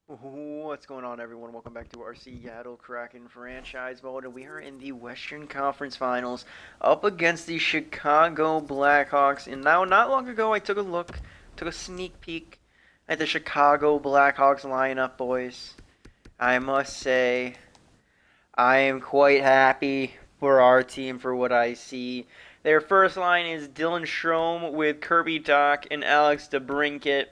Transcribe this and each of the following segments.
What's going on, everyone? Welcome back to our Seattle Kraken franchise mode, and we are in the Western Conference Finals up against the Chicago Blackhawks. And now, not long ago, I took a sneak peek at the Chicago Blackhawks lineup, boys. I must say, I am quite happy for our team for what I see. Their first line is Dylan Strome with Kirby Dach and Alex DeBrincat.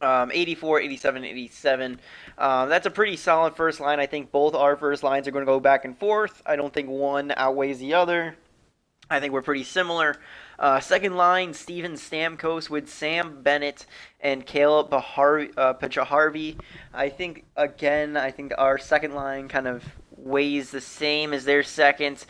84, 87, 87. That's a pretty solid first line. I think both our first lines are going to go back and forth. I don't think one outweighs the other. I think we're pretty similar. Second line, Steven Stamkos with Sam Bennett and Caleb Pajarvi. I think our second line kind of weighs the same as their second.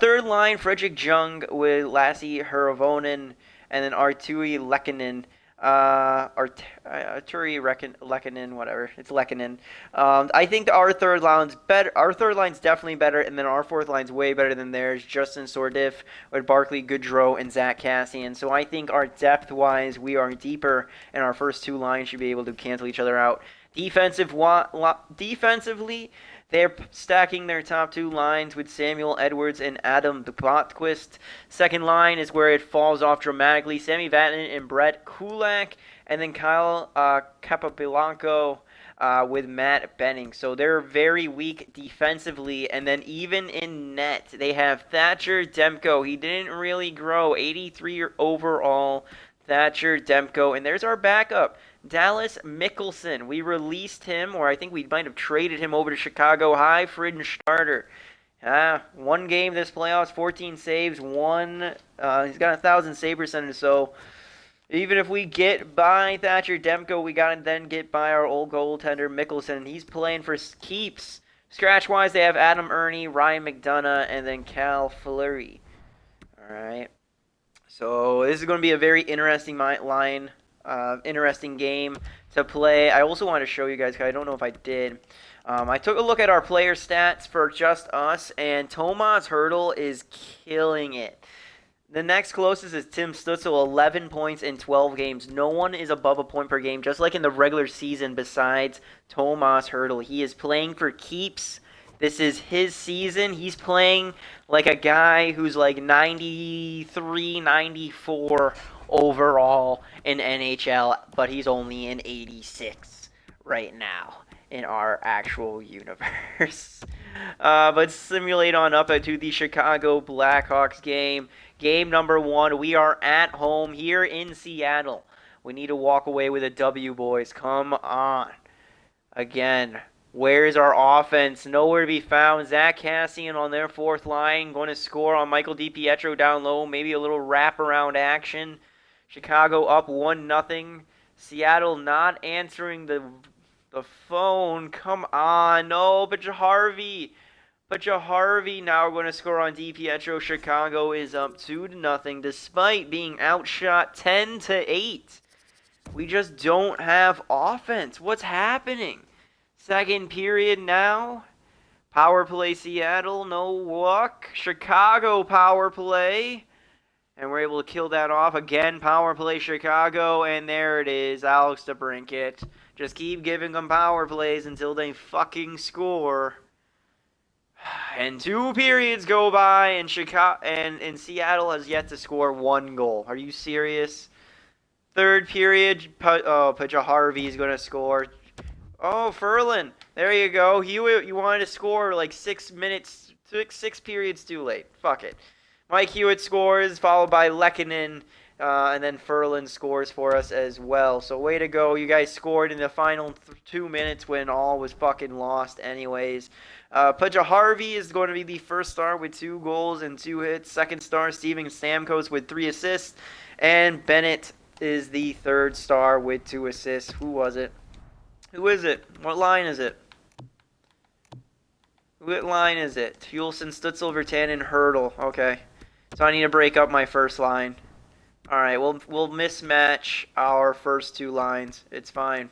Third line, Frederick Jung with Lassi Heravonen and then Arturi Lehkonen. Arturi Lehkonen, whatever. It's Lehkonen. I think our third line's better. Our third line's definitely better, and then our fourth line's way better than theirs. Justin Sordiff with Barclay Goodrow and Zach Cassian. So I think our depth-wise, we are deeper, and our first two lines should be able to cancel each other out. Defensively, they're stacking their top two lines with Samuel Edwards and Adam Botquist. Second line is where it falls off dramatically. Sammy Vatanen and Brett Kulak. And then Kyle Capobianco with Matt Benning. So they're very weak defensively. And then even in net, they have Thatcher Demko. He didn't really grow. 83 overall. Thatcher Demko. And there's our backup. Dallas Mickelson. We released him, or I think we might have traded him over to Chicago. High fringe starter. One game this playoffs, 14 saves, he's got 1,000 save percentage, so even if we get by Thatcher Demko, we gotta then get by our old goaltender Mickelson. He's playing for keeps. Scratch-wise, they have Adam Ernie, Ryan McDonough, and then Cal Fleury. Alright. So this is going to be a very interesting line. Interesting game to play. I also want to show you guys, because I don't know if I did. I took a look at our player stats for just us, and Tomas Hertl is killing it. The next closest is Tim Stützle, 11 points in 12 games. No one is above a point per game, just like in the regular season, besides Tomas Hertl. He is playing for keeps. This is his season. He's playing like a guy who's like 93, 94 overall in NHL, but he's only in 86 right now in our actual universe. But simulate on up to the Chicago Blackhawks game. Game number 1. We are at home here in Seattle. We need to walk away with a W, boys. Come on. Again, where is our offense? Nowhere to be found. Zach Cassian on their fourth line. Going to score on Michael DiPietro down low. Maybe a little wraparound action. Chicago up 1-0. Seattle not answering the phone. Come on. No, Pajarvi. Now we're going to score on DiPietro. Chicago is up 2-0 despite being outshot 10-8. We just don't have offense. What's happening? Second period now. Power play Seattle. No luck. Chicago power play. And we're able to kill that off. Again, power play Chicago. And there it is. Alex DeBrincat. Just keep giving them power plays until they fucking score. And 2 periods go by, and Seattle has yet to score 1 goal. Are you serious? Third period, Pajarvi is going to score. Oh, Ferland. There you go. Hewitt, you wanted to score like 6 minutes, 6 periods too late. Fuck it. Mike Hewitt scores, followed by Lehkonen, and then Ferland scores for us as well. So way to go. You guys scored in the final 2 minutes when all was fucking lost anyways. Pajarvi is going to be the first star with 2 goals and 2 hits. Second star, Steven Stamkos with 3 assists. And Bennett is the third star with 2 assists. Who was it? Who is it? What line is it? What line is it? Fuelson, Stützle, Virtanen, Hertl. Okay. So I need to break up my first line. Alright, we'll mismatch our first 2 lines. It's fine.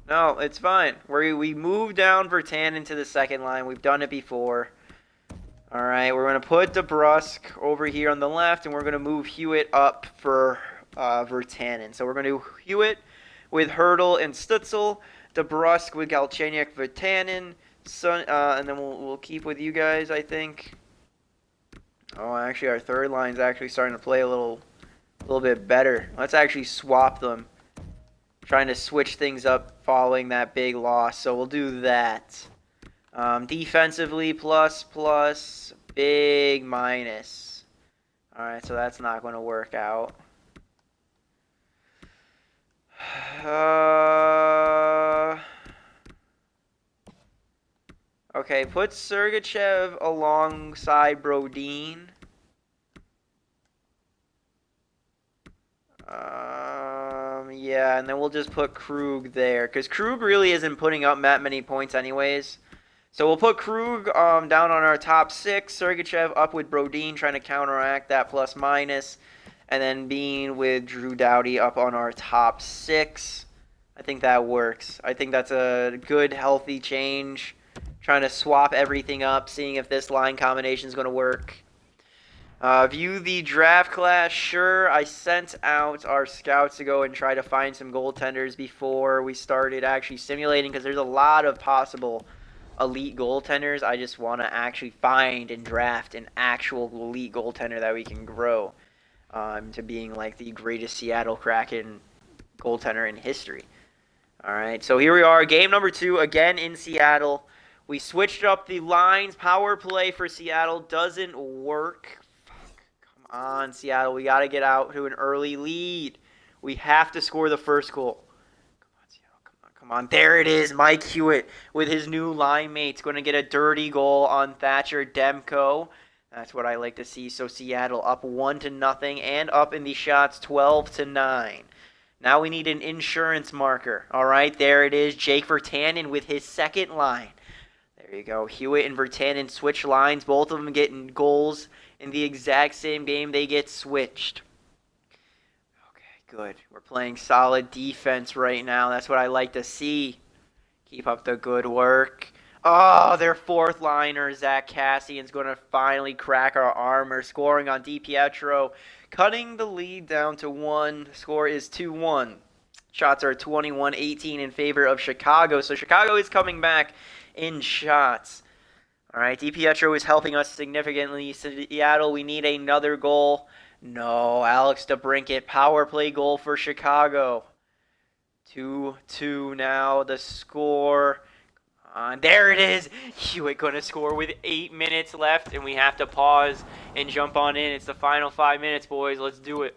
No, it's fine. We move down Virtanen to the second line. We've done it before. Alright, we're going to put DeBrusk over here on the left, and we're going to move Hewitt up for Virtanen. So we're going to do Hewitt with Hurdle and Stutzel, DeBrusque with Galchenyuk, Virtanen, and then we'll keep with you guys, I think. Oh, actually, our third line's actually starting to play a little bit better. Let's actually swap them. Trying to switch things up following that big loss, so we'll do that. Defensively, plus, big minus. All right, so that's not going to work out. Okay, put Sergachev alongside Brodin. Yeah, and then we'll just put Krug there, because Krug really isn't putting up that many points anyways. So we'll put Krug down on our top 6, Sergachev up with Brodin, trying to counteract that plus-minus, and then Bean with Drew Doughty up on our top 6. I think that works. I think that's a good, healthy change. Trying to swap everything up, seeing if this line combination is going to work. View the draft class. Sure, I sent out our scouts to go and try to find some goaltenders before we started actually simulating, because there's a lot of possible elite goaltenders. I just want to actually find and draft an actual elite goaltender that we can grow to being like the greatest Seattle Kraken goaltender in history. All right, so here we are, game number 2, again in Seattle. We switched up the lines. Power play for Seattle doesn't work. Come on, Seattle. We got to get out to an early lead. We have to score the first goal. Come on, Seattle. Come on. There it is. Mike Hewitt with his new line mates going to get a dirty goal on Thatcher Demko. That's what I like to see. So Seattle up 1-0 and up in the shots 12-9. Now we need an insurance marker. All right, there it is. Jake Virtanen with his second line. There you go. Hewitt and Virtanen switch lines. Both of them getting goals in the exact same game they get switched. Okay, good. We're playing solid defense right now. That's what I like to see. Keep up the good work. Oh, their fourth liner, Zach Cassian's going to finally crack our armor, scoring on DiPietro, cutting the lead down to 1. The score is 2-1. Shots are 21-18 in favor of Chicago. So Chicago is coming back in shots. All right, DiPietro is helping us significantly. Seattle, we need another goal. No, Alex DeBrincat, power play goal for Chicago. 2-2 now, the score. There it is. Hewitt going to score with 8 minutes left, and we have to pause and jump on in. It's the final 5 minutes, boys. Let's do it.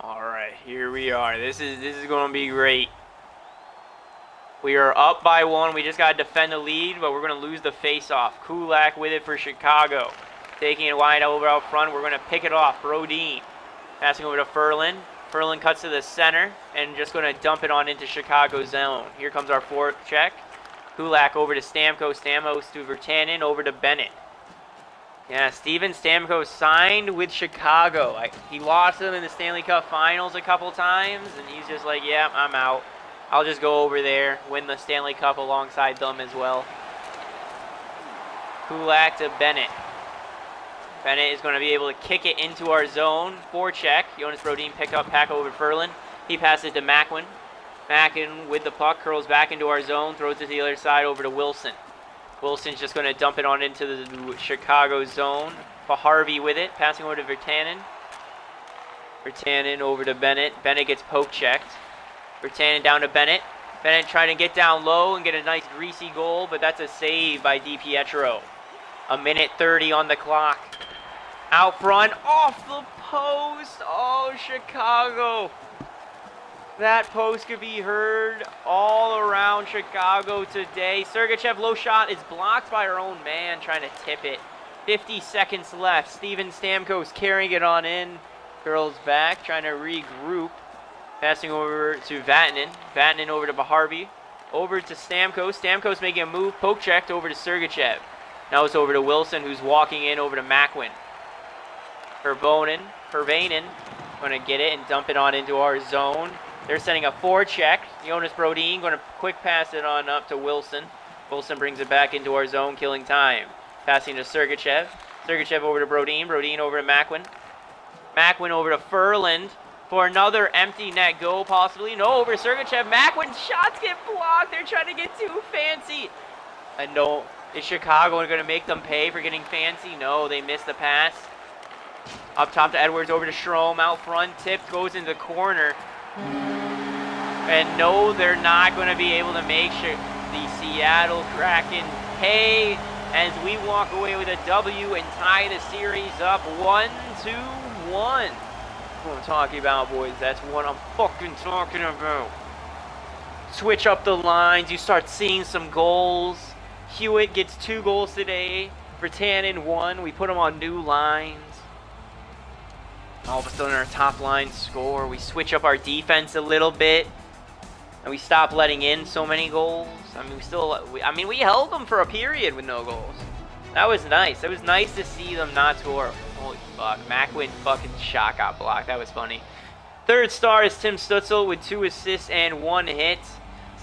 All right, here we are. This is going to be great. We are up by 1. We just got to defend the lead, but we're going to lose the face-off. Kulak with it for Chicago. Taking it wide over out front. We're going to pick it off. Brodin passing over to Ferland. Ferland cuts to the center and just going to dump it on into Chicago's zone. Here comes our fourth check. Kulak over to Stamkos. Stamkos to Virtanen. Over to Bennett. Yeah, Steven Stamkos signed with Chicago. He lost them in the Stanley Cup Finals a couple times, and he's just like, yeah, I'm out. I'll just go over there, win the Stanley Cup alongside them as well. Kulak to Bennett. Bennett is going to be able to kick it into our zone. Forecheck. Jonas Brodin pick up, pack over Ferland. He passes to Macklin. Macklin with the puck, curls back into our zone, throws it to the other side over to Wilson. Wilson's just going to dump it on into the Chicago zone. Harvey with it, passing over to Virtanen. Virtanen over to Bennett. Bennett gets poke checked. Virtanen down to Bennett. Bennett trying to get down low and get a nice greasy goal, but that's a save by DiPietro. 1:30 on the clock. Out front, off the post. Oh, Chicago. That post could be heard all around Chicago today. Sergachev low shot is blocked by our own man trying to tip it. 50 seconds left. Steven Stamkos carrying it on in. Curls back, trying to regroup. Passing over to Vatanen. Vatanen over to Harvey. Over to Stamkos. Stamkos making a move. Poke checked over to Sergachev. Now it's over to Wilson, who's walking in over to Macklin. Hervanen going to get it and dump it on into our zone. They're sending a forecheck. Jonas Brodin going to quick pass it on up to Wilson. Wilson brings it back into our zone, killing time. Passing to Sergachev. Sergachev over to Brodin. Brodin over to Macklin. Macklin over to Ferland. for another empty net goal, possibly. No, over Sergachev. Mac, when shots get blocked, they're trying to get too fancy. And no, is Chicago going to make them pay for getting fancy? No, they missed the pass. Up top to Edwards, over to Strome, out front, tipped, goes into the corner. And no, they're not going to be able to make the Seattle Kraken pay as we walk away with a W and tie the series up 1-1. That's what I'm talking about, boys. That's what I'm fucking talking about. Switch up the lines. You start seeing some goals. Hewitt gets 2 goals today. Virtanen 1. We put him on new lines. All of a sudden, our top line score. We switch up our defense a little bit. And we stop letting in so many goals. I mean, we held them for a period with no goals. That was nice. It was nice to see them not score. Holy fuck. Macklin fucking shot got blocked. That was funny. Third star is Tim Stutzel with 2 assists and 1 hit.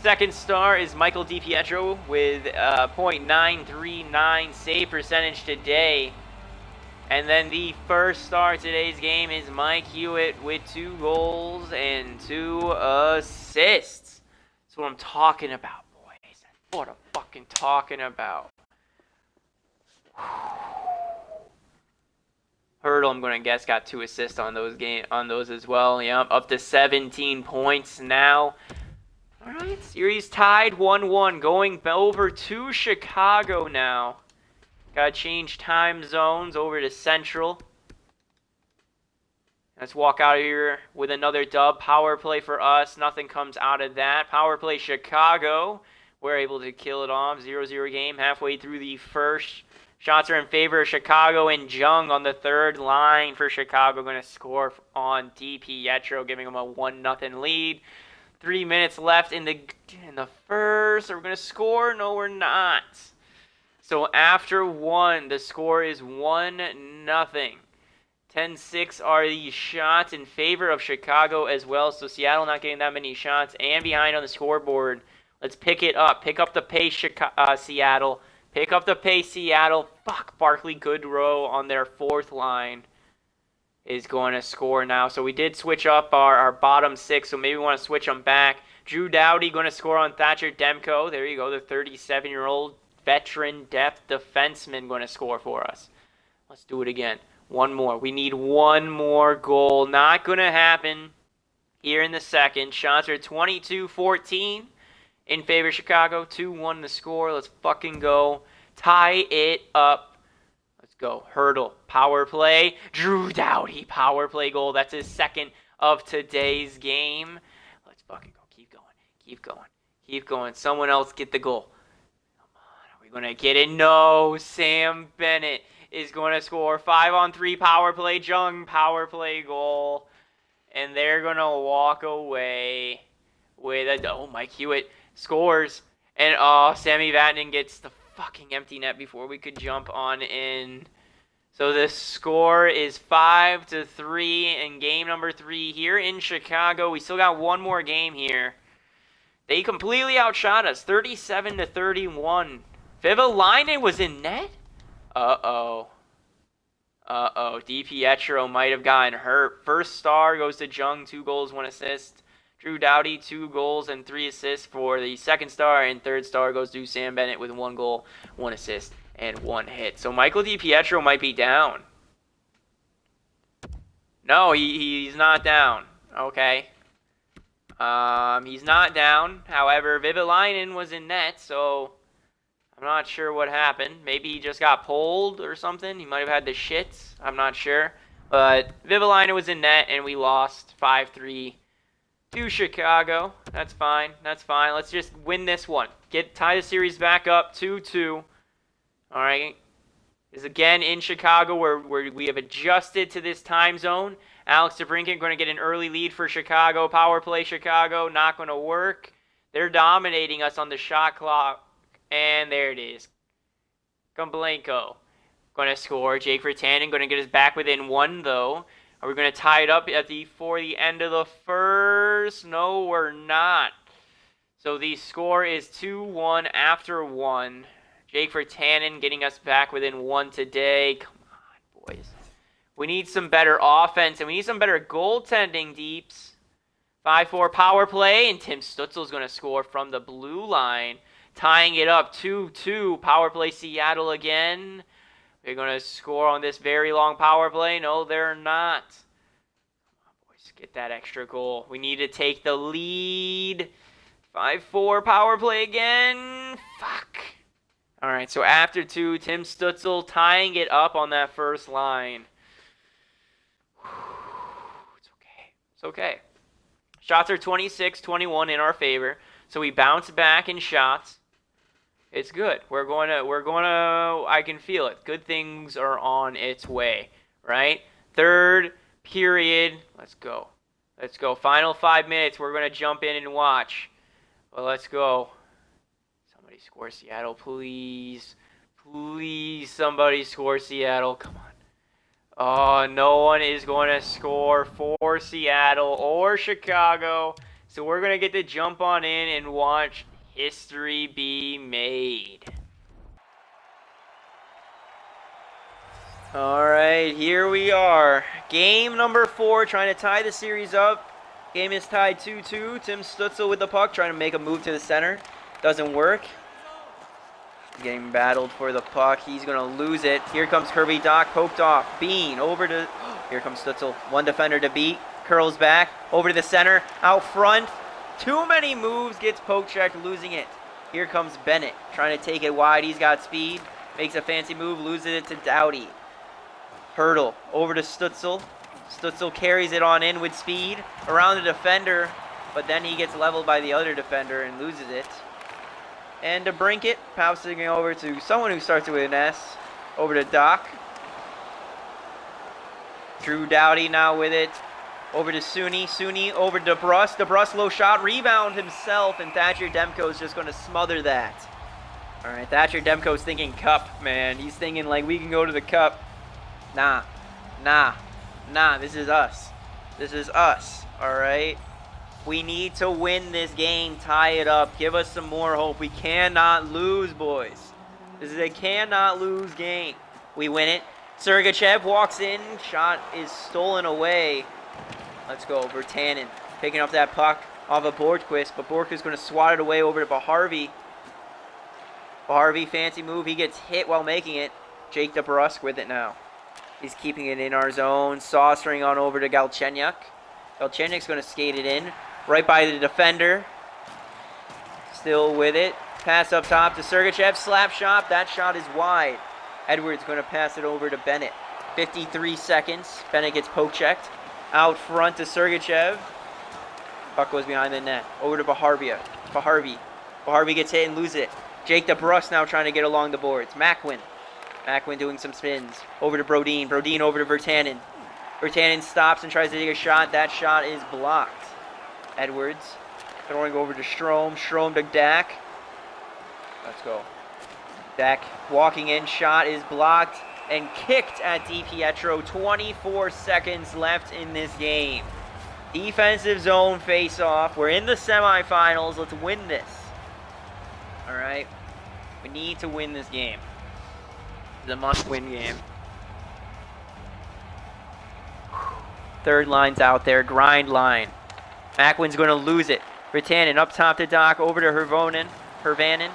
Second star is Michael DiPietro with .939 save percentage today. And then the first star of today's game is Mike Hewitt with 2 goals and 2 assists. That's what I'm talking about, boys. That's what I'm fucking talking about. Hurdle, I'm gonna guess, got 2 assists on those as well. Yep, up to 17 points now. All right, series tied 1-1, going over to Chicago now. Gotta change time zones over to Central. Let's walk out of here with another dub. Power play for us. Nothing comes out of that. Power play Chicago. We're able to kill it off. 0-0 game halfway through the first. Shots are in favor of Chicago, and Jung on the third line for Chicago going to score on DiPietro, giving them a 1-0 lead. 3 minutes left in the first. Are we going to score? No, we're not. So after 1, the score is 1-0. 10-6 are the shots in favor of Chicago as well. So Seattle not getting that many shots and behind on the scoreboard. Let's pick it up. Pick up the pace, Seattle. Pick up the pace, Seattle. Fuck, Barkley Goodrow on their fourth line is going to score now. So we did switch up our bottom 6, so maybe we want to switch them back. Drew Doughty going to score on Thatcher Demko. There you go, the 37-year-old veteran depth defenseman going to score for us. Let's do it again. One more. We need one more goal. Not going to happen here in the second. Shots are 22-14 in favor of Chicago. 2-1 the score. Let's fucking go. Tie it up. Let's go. Hurdle. Power play. Drew Doughty. Power play goal. That's his second of today's game. Let's fucking go. Keep going. Keep going. Keep going. Someone else get the goal. Come on. Are we going to get it? No. Sam Bennett is going to score. 5-on-3 power play. Jung power play goal. And they're going to walk away with a... Oh, Mike Hewitt scores. And, Sammy Vatanen gets the fucking empty net before we could jump on in. So the score is 5-3 in game number 3 here in Chicago. We still got one more game here. They completely outshot us, 37-31. Vivalainen was in net? Uh-oh. Uh-oh. DiPietro might have gotten hurt. First star goes to Jung, 2 goals, 1 assist. Drew Doughty, 2 goals and 3 assists for the second star. And third star goes to Sam Bennett with 1 goal, 1 assist, and 1 hit. So Michael DiPietro might be down. No, he's not down. Okay. He's not down. However, Vivalainen was in net, so I'm not sure what happened. Maybe he just got pulled or something. He might have had the shits. I'm not sure. But Vivalainen was in net, and we lost 5-3 to Chicago. That's fine. That's fine. Let's just win this one. Tie the series back up 2-2. All right. This is again in Chicago where we have adjusted to this time zone. Alex DeBrincat going to get an early lead for Chicago. Power play Chicago. Not going to work. They're dominating us on the shot clock. And there it is. Kumblenko going to score. Jake Virtanen going to get us back within 1, though. Are we going to tie it up for the end of the first? No, we're not. So the score is 2-1 after 1. Jake Virtanen getting us back within 1 today. Come on, boys. We need some better offense, and we need some better goaltending, Deeps. 5-4 power play, and Tim Stutzel's going to score from the blue line, tying it up 2-2. Power play Seattle again. They're going to score on this very long power play. No, they're not. Come on, boys, get that extra goal. We need to take the lead. 5-4 power play again. Fuck. All right, so after 2, Tim Stutzel tying it up on that first line. It's okay. It's okay. Shots are 26-21 in our favor, so we bounce back in shots. It's good. We're going to, I can feel it. Good things are on its way, right? Third period. Let's go. Let's go. Final 5 minutes. We're going to jump in and watch. Well, let's go. Somebody score Seattle, please. Please, somebody score Seattle. Come on. Oh, no one is going to score for Seattle or Chicago. So we're going to get to jump on in and watch history be made. All right, here we are. Game number 4, trying to tie the series up. Game is tied 2-2. Tim Stutzel with the puck, trying to make a move to the center. Doesn't work. Getting battled for the puck. He's going to lose it. Here comes Kirby Dach, poked off. Bean over to... Here comes Stutzel. One defender to beat. Curls back. Over to the center. Out front. Too many moves. Gets poke checked, losing it. Here comes Bennett. Trying to take it wide. He's got speed. Makes a fancy move. Loses it to Doughty. Hurdle. Over to Stutzel. Stutzel carries it on in with speed. Around the defender. But then he gets leveled by the other defender and loses it. And to Brinket, passing it over to someone who starts with an S. Over to Doc. Drew Doughty now with it. Over to Suni. Suni over to DeBrusk. DeBrusk low shot. Rebound himself. And Thatcher Demko is just going to smother that. All right, Thatcher Demko's thinking cup, man. He's thinking like we can go to the cup. Nah. This is us. This is us. All right. We need to win this game, tie it up, give us some more hope. We cannot lose, boys. This is a cannot lose game. We win it. Sergachev walks in. Shot is stolen away. Let's go. Virtanen picking up that puck off of Bortquist, but Bortquist going to swat it away over to Baharvey. Baharvey, fancy move. He gets hit while making it. Jake DeBrusk with it now. He's keeping it in our zone. Saucering on over to Galchenyuk. Galchenyuk's going to skate it in. Right by the defender. Still with it. Pass up top to Sergachev. Slap shot. That shot is wide. Edwards going to pass it over to Bennett. 53 seconds. Bennett gets poke checked. Out front to Sergachev. Puck goes behind the net. Over to Baharvey. Baharvey gets hit and loses it. Jake DeBrusk now trying to get along the boards. Macwin doing some spins. Over to Brodin. Brodin over to Virtanen. Virtanen stops and tries to take a shot. That shot is blocked. Edwards throwing over to Strome. Strome to Dak. Let's go. Dak walking in. Shot is blocked and kicked at DiPietro. 24 seconds left in this game. Defensive zone face-off. We're in the semifinals. Let's win this. All right. We need to win this game. It's a must-win game. Third line's out there. Grind line. Macwin's going to lose it. Virtanen up top to Doc. Over to Hervanen.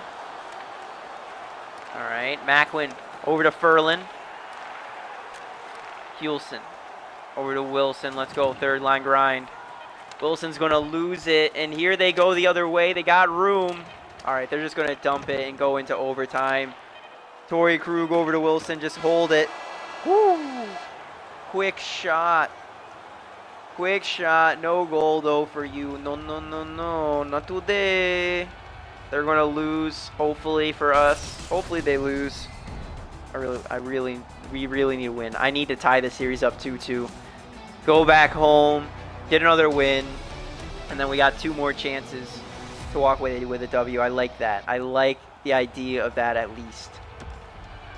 All right. Macwin over to Ferlin. Hulson over to Wilson. Let's go. Third line grind. Wilson's going to lose it. And here they go the other way. They got room. All right. They're just going to dump it and go into overtime. Torrey Krug over to Wilson. Just hold it. Woo! Quick shot. Quick shot. No goal, though, for you. No. Not today. They're going to lose, hopefully, for us. Hopefully they lose. We really need to win. I need to tie the series up 2-2. Go back home. Get another win. And then we got 2 more chances to walk away with a W. I like that. I like the idea of that at least.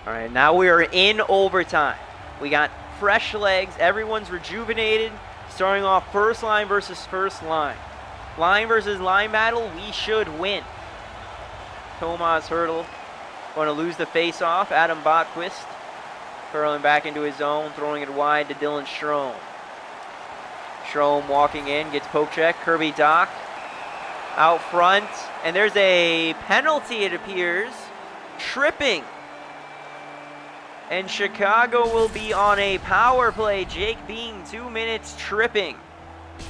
All right, now we are in overtime. We got fresh legs. Everyone's rejuvenated. Starting off first line versus first line. Line versus line battle, we should win. Tomas Hurdle going to lose the face-off. Adam Botquist Curling back into his zone, throwing it wide to Dylan Strome. Strome walking in, gets poke check. Kirby Doc out front. And there's a penalty, it appears. Tripping. And Chicago will be on a power play. Jake Bean, 2 minutes tripping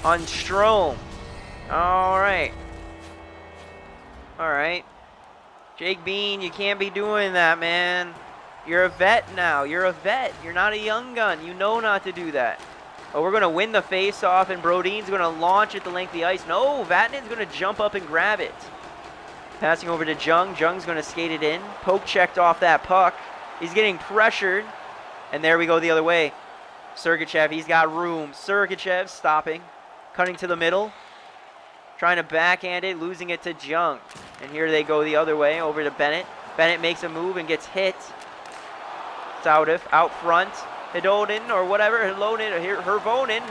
on Strome. All right. All right. Jake Bean, you can't be doing that, man. You're a vet now. You're a vet. You're not a young gun. You know not to do that. Oh, we're going to win the face-off, and Brodin's going to launch it the length of the ice. No, Vatanen's going to jump up and grab it. Passing over to Jung. Jung's going to skate it in. Poke checked off that puck. He's getting pressured. And there we go the other way. Sergachev, he's got room. Sergachev stopping. Cutting to the middle. Trying to backhand it, losing it to Jung. And here they go the other way, over to Bennett. Bennett makes a move and gets hit. Saudif out front. Hidonin or whatever, Hervonen.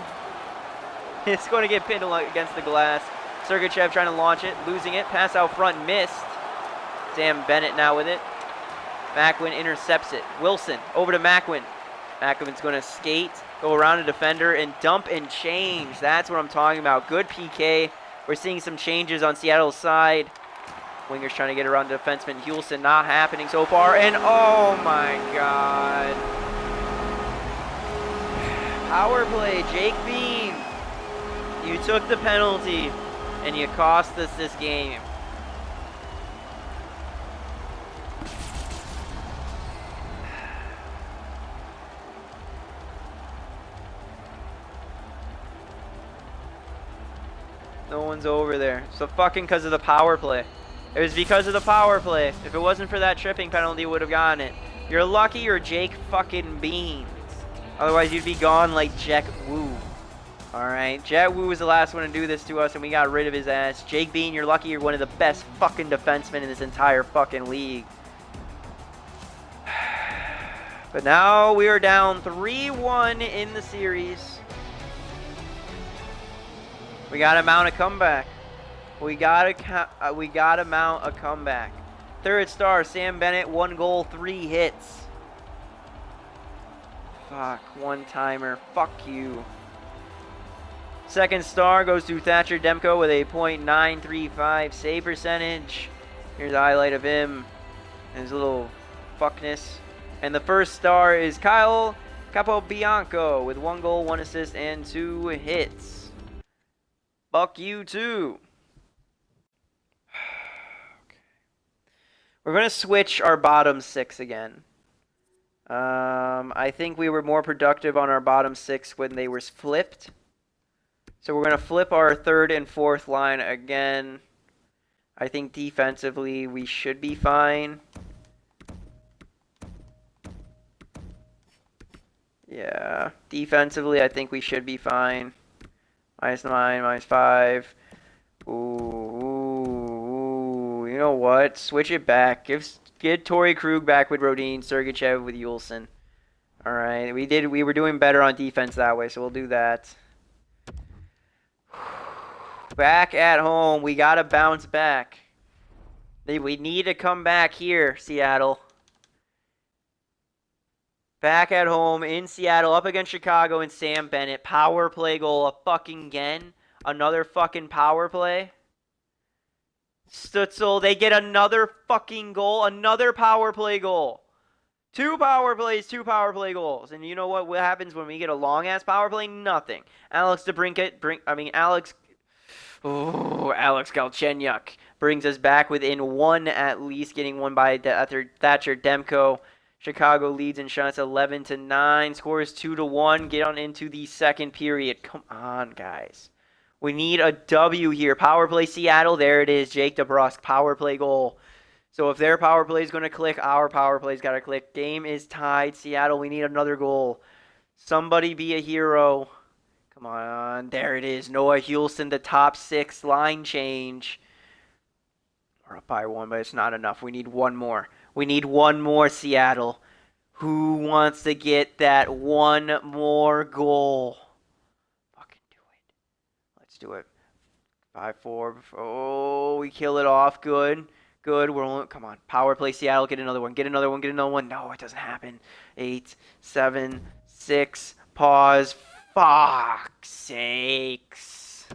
It's going to get pinned against the glass. Sergachev trying to launch it, losing it. Pass out front, missed. Sam Bennett now with it. Macklin intercepts it. Wilson over to Macklin. Macklin's going to skate, go around a defender, and dump and change. That's what I'm talking about. Good PK. We're seeing some changes on Seattle's side. Wingers trying to get around the defenseman. Hulson not happening so far. And oh my God. Power play, Jake Bean. You took the penalty and you cost us this game. No one's over there. So fucking because of the power play. It was because of the power play. If it wasn't for that tripping penalty, would have gotten it. You're lucky you're Jake fucking Bean. Otherwise, you'd be gone like Jack Wu. Alright, Jet Wu was the last one to do this to us, and we got rid of his ass. Jake Bean, you're lucky you're one of the best fucking defensemen in this entire fucking league. But now we are down 3-1 in the series. We got to mount a comeback. We got to mount a comeback. Third star, Sam Bennett, 1 goal, 3 hits. Fuck, one-timer. Fuck you. Second star goes to Thatcher Demko with a .935 save percentage. Here's a highlight of him and his little fuckness. And the first star is Kyle Capobianco with 1 goal, 1 assist, and 2 hits. Fuck you too. Okay. We're going to switch our bottom 6 again. I think we were more productive on our bottom 6 when they were flipped. So we're going to flip our third and fourth line again. I think defensively we should be fine. Yeah, defensively I think we should be fine. -9, -5. Ooh, you know what? Switch it back. Get Torrey Krug back with Rodin, Sergachev with Yulson. All right, we were doing better on defense that way, so we'll do that. Back at home, we gotta bounce back. We need to come back here, Seattle. Back at home in Seattle, up against Chicago and Sam Bennett. Power play goal, a fucking again. Another fucking power play. Stutzel, they get another fucking goal, another power play goal. 2 power plays, 2 power play goals. And you know what happens when we get a long-ass power play? Nothing. Alex Galchenyuk brings us back within 1 at least, getting one by Thatcher Demko. Chicago leads in shots 11-9, scores 2-1. Get on into the second period. Come on, guys. We need a W here. Power play Seattle. There it is. Jake DeBrusk, power play goal. So if their power play is going to click, our power play's got to click. Game is tied. Seattle, we need another goal. Somebody be a hero. Come on. There it is. Noah Hulson, the top 6 line change. We're up by 1, but it's not enough. We need 1 more. We need 1 more, Seattle. Who wants to get that 1 more goal? Fucking do it. Let's do it. 5-4. Oh, we kill it off. Good. Good. We're only, come on. Power play Seattle. Get another one. Get another one. Get another one. No, it doesn't happen. 8, 7, 6. Pause. Fuck sakes.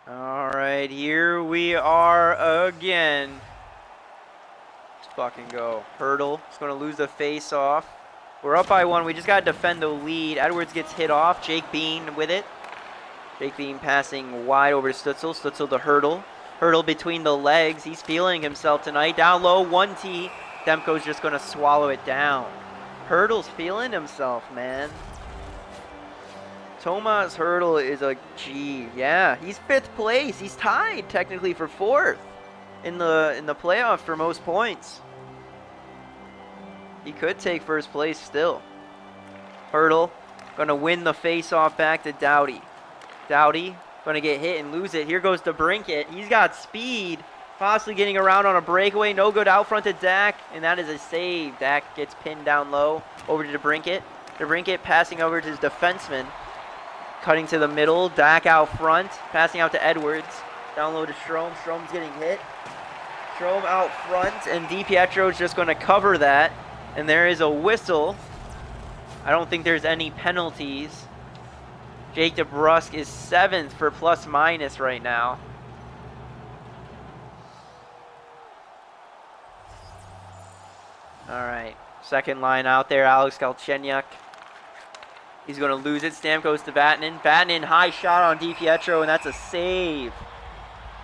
All right, here we are again. Let's fucking go. Hurdle. It's going to lose the face off. We're up by 1. We just got to defend the lead. Edwards gets hit off. Jake Bean with it. Jake Bean passing wide over to Stutzel. Stutzel to Hurdle. Hurdle between the legs. He's feeling himself tonight. Down low, 1T. Demko's just going to swallow it down. Hurdle's feeling himself, man. Tomas Hurdle is a G. Yeah, he's 5th place. He's tied technically for 4th in the playoff for most points. He could take 1st place still. Hurdle going to win the face-off back to Doughty. Doughty going to get hit and lose it. Here goes to Brinkett. He's got speed. Possibly getting around on a breakaway. No good out front to Dak. And that is a save. Dak gets pinned down low. Over to DeBrincat. DeBrincat passing over to his defenseman. Cutting to the middle. Dak out front. Passing out to Edwards. Down low to Strome. Strome's getting hit. Strome out front. And DiPietro's just going to cover that. And there is a whistle. I don't think there's any penalties. Jake DeBrusk is 7th for plus minus right now. All right, second line out there, Alex Galchenyuk. He's going to lose it. Stamkos to Vatanen. Vatanen, high shot on DiPietro, and that's a save.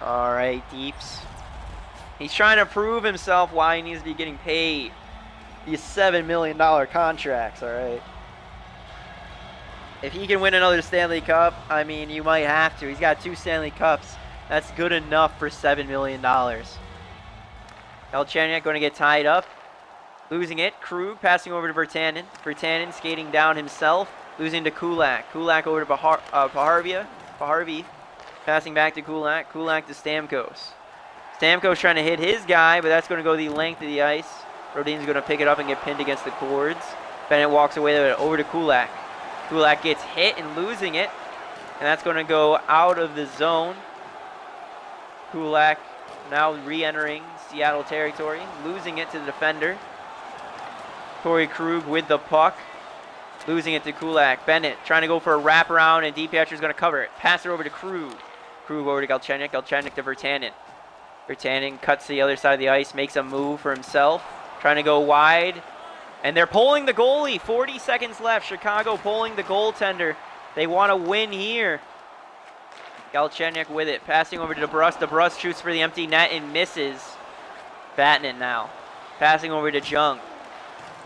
All right, Deeps. He's trying to prove himself why he needs to be getting paid these $7 million contracts, all right? If he can win another Stanley Cup, I mean, you might have to. He's got 2 Stanley Cups. That's good enough for $7 million. Galchenyuk going to get tied up. Losing it. Krug passing over to Virtanen. Virtanen skating down himself. Losing to Kulak. Kulak over to Paharvy. Passing back to Kulak. Kulak to Stamkos. Stamkos trying to hit his guy, but that's going to go the length of the ice. Rodin's going to pick it up and get pinned against the cords. Bennett walks away over to Kulak. Kulak gets hit and losing it. And that's going to go out of the zone. Kulak now re-entering Seattle territory. Losing it to the defender. Torrey Krug with the puck. Losing it to Kulak. Bennett trying to go for a wraparound, and DiPietro's going to cover it. Pass it over to Krug. Krug over to Galchenyuk. Galchenyuk to Virtanen. Virtanen cuts to the other side of the ice, makes a move for himself. Trying to go wide. And they're pulling the goalie. 40 seconds left. Chicago pulling the goaltender. They want to win here. Galchenyuk with it. Passing over to DeBrusk. DeBrusk shoots for the empty net and misses. Vatanen now. Passing over to Jung.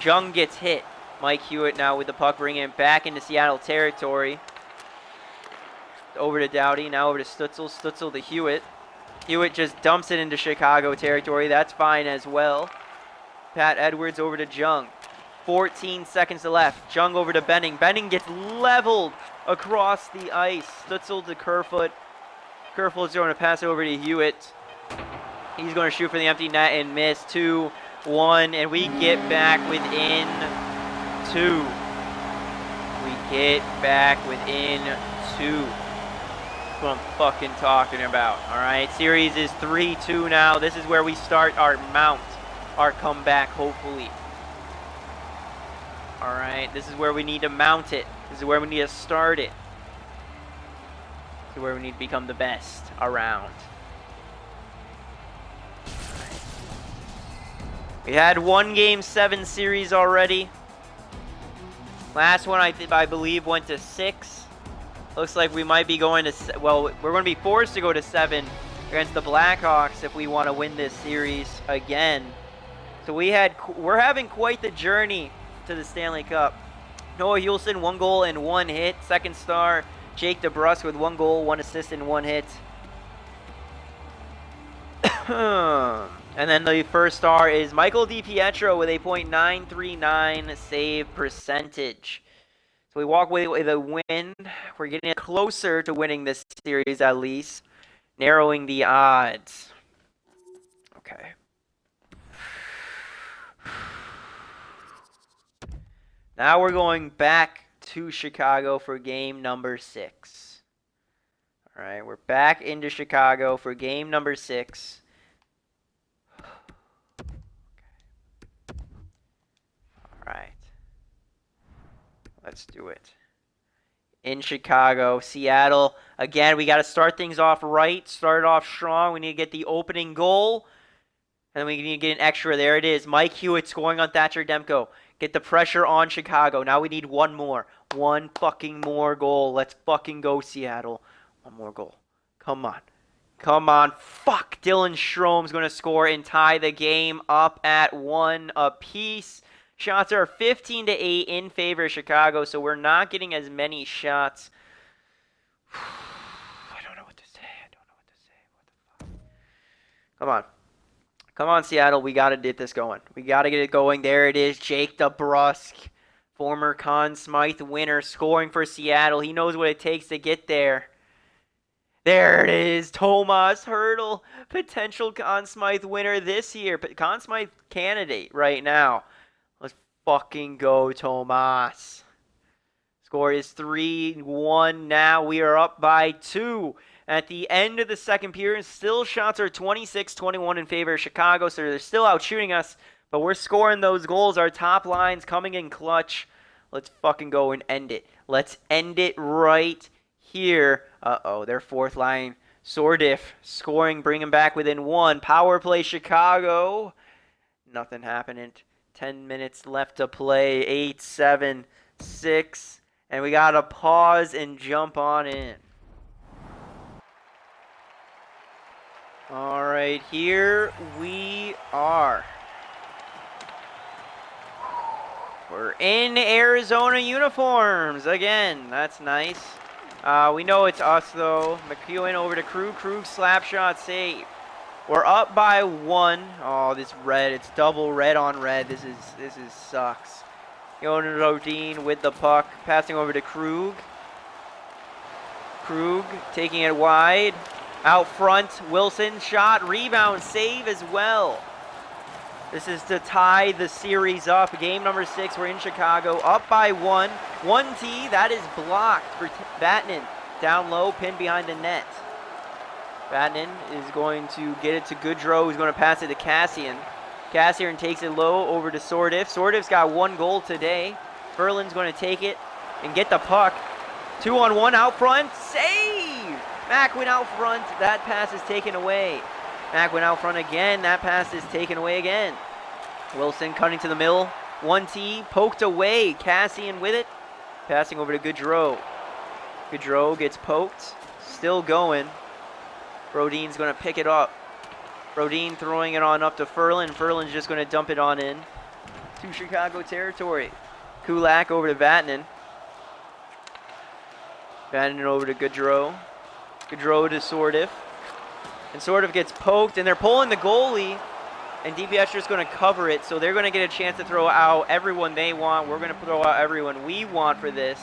Jung gets hit. Mike Hewitt now with the puck, bringing it back into Seattle territory. Over to Doughty. Now over to Stutzel. Stutzel to Hewitt. Hewitt just dumps it into Chicago territory. That's fine as well. Pat Edwards over to Jung. 14 seconds left. Jung over to Benning. Benning gets leveled across the ice. Stutzel to Kerfoot. Kerfoot's going to pass over to Hewitt. He's going to shoot for the empty net and miss. 2-1, and we get back within 2. We get back within 2. That's what I'm fucking talking about. All right, series is 3-2 now. This is where we start our mount, our comeback, hopefully. All right, this is where we need to mount it. This is where we need to start it. This is where we need to become the best around. We had one Game 7 series already. Last one, I believe, went to 6. Looks like we might be going to... Well, we're going to be forced to go to 7 against the Blackhawks if we want to win this series again. So we're having quite the journey to the Stanley Cup. Noah Hulsen, 1 goal and 1 hit. Second star, Jake DeBrusk with 1 goal, 1 assist, and 1 hit. And then the first star is Michael DiPietro with a .939 save percentage. So we walk away with a win. We're getting closer to winning this series at least. Narrowing the odds. Okay. Now we're going back to Chicago for game number 6. All right, we're back into Chicago for game number 6. All right. Let's do it. In Chicago, Seattle. Again, we got to start things off right. Start off strong. We need to get the opening goal. And we need to get an extra. There it is. Mike Hewitt scoring on Thatcher Demko. Get the pressure on Chicago. Now we need one more. One fucking more goal. Let's fucking go, Seattle. One more goal. Come on. Come on. Fuck. Dylan Strom's going to score and tie the game up at 1 apiece. Shots are 15-8 in favor of Chicago, so we're not getting as many shots. I don't know what to say. What the fuck? Come on. Come on, Seattle. We got to get this going. We got to get it going. There it is. Jake DeBrusk, former Conn Smythe winner, scoring for Seattle. He knows what it takes to get there. There it is. Tomas Hertl, potential Conn Smythe winner this year. Conn Smythe candidate right now. Let's fucking go, Tomas. Score is 3-1 now. We are up by 2. At the end of the second period, still shots are 26-21 in favor of Chicago, so they're still out shooting us, but we're scoring those goals. Our top line's coming in clutch. Let's fucking go and end it. Let's end it right here. Uh-oh, their fourth line. Sordiff scoring, bring him back within 1. Power play, Chicago. Nothing happening. 10 minutes left to play. 8, 7, 6. And we got to pause and jump on in. All right, here we are. We're in Arizona uniforms again. That's nice. We know it's us, though. McEwen over to Krug. Krug slap shot save. We're up by 1. Oh, this red. It's double red on red. This is sucks. Going to Rodin with the puck. Passing over to Krug. Krug taking it wide. Out front, Wilson shot, rebound, save as well. This is to tie the series up. Game number 6, we're in Chicago, up by 1. 1T, that is blocked for Vatanen. Down low, pinned behind the net. Vatanen is going to get it to Goodrow, who's going to pass it to Kassian. Kassian takes it low over to Sordiff. Sordiff's got 1 goal today. Ferland's going to take it and get the puck. 2-on-1 out front, save! Mack went out front. That pass is taken away. Mack went out front again. That pass is taken away again. Wilson cutting to the middle. 1T poked away. Kassian with it. Passing over to Goodrow. Goodrow gets poked. Still going. Rodin's going to pick it up. Rodin throwing it on up to Ferland. Ferland's just going to dump it on in to Chicago territory. Kulak over to Vatanen. Vatanen over to Goodrow. Goodrow to Sordiff. And Sordiff gets poked, and they're pulling the goalie. And DPS just going to cover it, so they're going to get a chance to throw out everyone they want. We're going to throw out everyone we want for this.